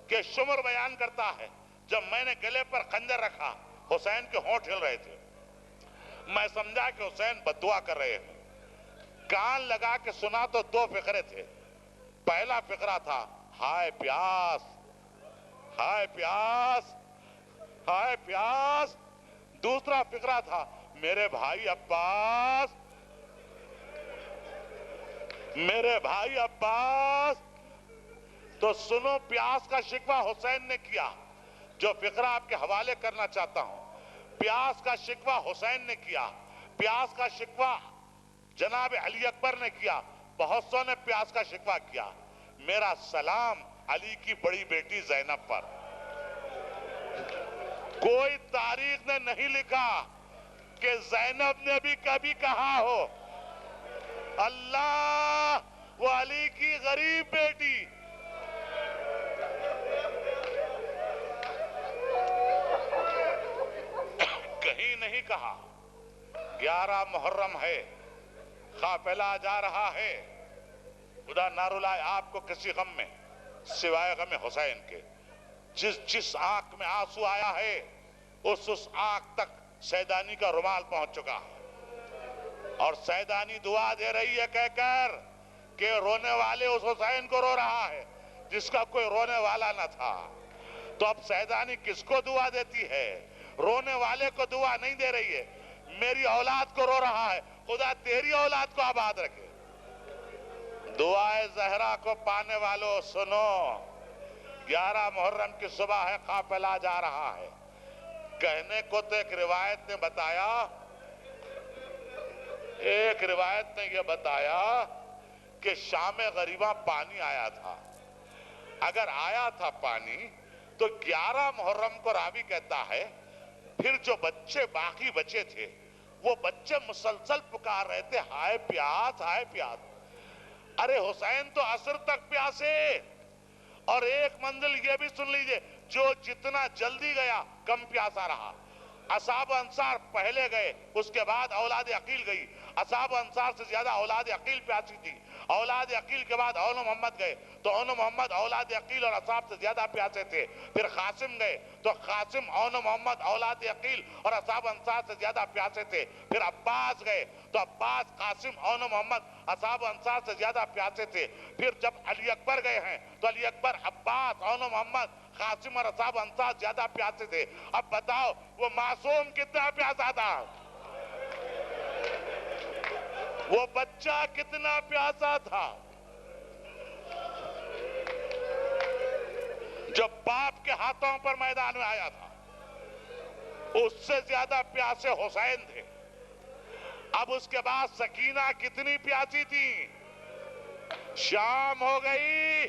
کہ شمر بیان کرتا ہے جب میں نے گلے پر خنجر رکھا حسین کے ہونٹ ہل رہے تھے، میں سمجھا کہ حسین بددعا کر رہے ہیں۔ کان لگا کے سنا تو دو فقرے تھے۔ پہلا فقرہ تھا ہائے پیاس، ہائے پیاس، ہائے پیاس۔ دوسرا فقرہ تھا میرے بھائی عباس، میرے بھائی عباس۔ تو سنو پیاس کا شکوہ حسین نے کیا، جو فقرہ آپ کے حوالے کرنا چاہتا ہوں۔ پیاس کا شکوہ حسین نے کیا، پیاس کا شکوہ جناب علی اکبر نے کیا، بہت سو نے پیاس کا شکوہ کیا۔ میرا سلام علی کی بڑی بیٹی زینب پر۔ کوئی تاریخ نے نہیں لکھا کہ زینب نے بھی کبھی کہا ہو اللہ وہ علی کی غریب بیٹی۔ کہیں نہیں کہا۔ 11 محرم ہے، قافلہ جا رہا ہے، خدا نہ رلائے آپ کو کسی غم میں سوائے غم حسین کے۔ جس آنکھ میں آنسو آیا ہے اس آنکھ تک سیدانی کا رومال پہنچ چکا ہے، اور سیدانی دعا دے رہی ہے کہہ کر کہ رونے والے اس حسین کو رو رہا ہے جس کا کوئی رونے والا نہ تھا۔ تو اب سیدانی کس کو دعا دیتی ہے؟ رونے والے کو دعا نہیں دے رہی ہے، میری اولاد کو رو رہا ہے، خدا تیری اولاد کو آباد رکھے۔ دعائے زہرا کو پانے والوں سنو، 11 محرم کی صبح ہے، قافلہ جا رہا ہے۔ کہنے کو تو ایک روایت نے بتایا، ایک روایت نے یہ بتایا کہ شام غریباں پانی آیا تھا۔ اگر آیا تھا پانی تو 11 محرم کو راوی کہتا ہے پھر جو بچے باقی بچے تھے وہ بچے مسلسل پکار رہے تھے ہائے پیاس، ہائے پیاس۔ ارے حسین تو عصر تک پیاسے۔ اور ایک منزل یہ بھی سن لیجئے، جو جتنا جلدی گیا کم پیاسا رہا۔ اصحاب انصار پہلے گئے، اس کے بعد اولاد عقیل گئی۔ اصحاب انصار سے زیادہ اولاد عقیل پیاسی تھی۔ اولاد عقیل کے بعد اون محمد گئے تو اون محمد اولاد عقیل اور اصحاب سے زیادہ پیاسے تھے۔ پھر قاسم گئے تو قاسم اون محمد اولاد عقیل اور اصحاب انصار سے زیادہ پیاسے تھے۔ پھر عباس گئے تو عباس قاسم اون محمد اصحاب انصار سے زیادہ پیاسے تھے۔ پھر جب علی اکبر گئے ہیں تو علی اکبر عباس اون محمد قاسم اور اصحاب انصار زیادہ پیاسے تھے۔ اب بتاؤ وہ معصوم کتنا پیاسا تھا؟ وہ بچہ کتنا پیاسا تھا؟ جو باپ کے ہاتھوں پر میدان میں آیا تھا اس سے زیادہ پیاسے حسین تھے۔ اب اس کے بعد سکینہ کتنی پیاسی تھی؟ شام ہو گئی،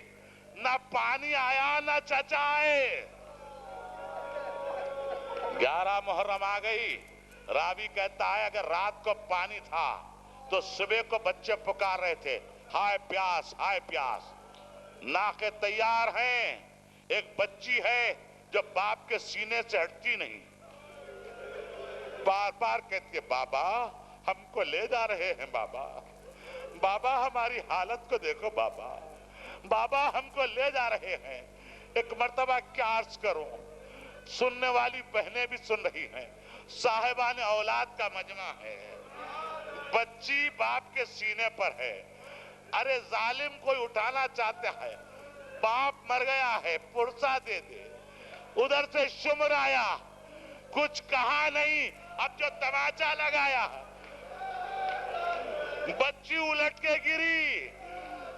نہ پانی آیا نہ چچا آئے۔ 11 محرم آ گئی، راوی کہتا ہے اگر رات کو پانی تھا تو صبح کو بچے پکار رہے تھے ہائے پیاس، ہائے پیاس۔ ناقے تیار ہیں، ایک بچی ہے جو باپ کے سینے سے ہٹتی نہیں، بار بار کہتی ہے بابا ہم کو لے جا رہے ہیں، بابا بابا ہماری حالت کو دیکھو، بابا بابا ہم کو لے جا رہے ہیں۔ ایک مرتبہ کیا عرض کروں، سننے والی بہنیں بھی سن رہی ہیں، صاحبان اولاد کا مجمع ہے، بچی باپ کے سینے پر ہے۔ ارے ظالم کوئی اٹھانا چاہتا ہے، باپ مر گیا ہے پرسہ دے دے۔ ادھر سے شمر آیا، کچھ کہا نہیں، اب جو تماچا لگایا، بچی الٹ کے گری،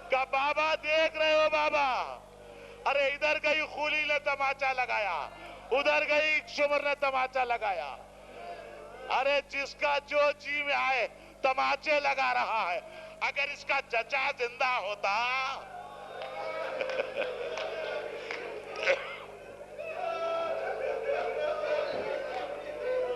کہا بابا دیکھ رہے ہو بابا؟ ارے ادھر گئی خولی نے تماچا لگایا، ادھر گئی شمر نے تماچا لگایا۔ ارے جس کا جو جی میں آئے تماچے لگا رہا ہے، اگر اس کا چچا زندہ ہوتا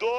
2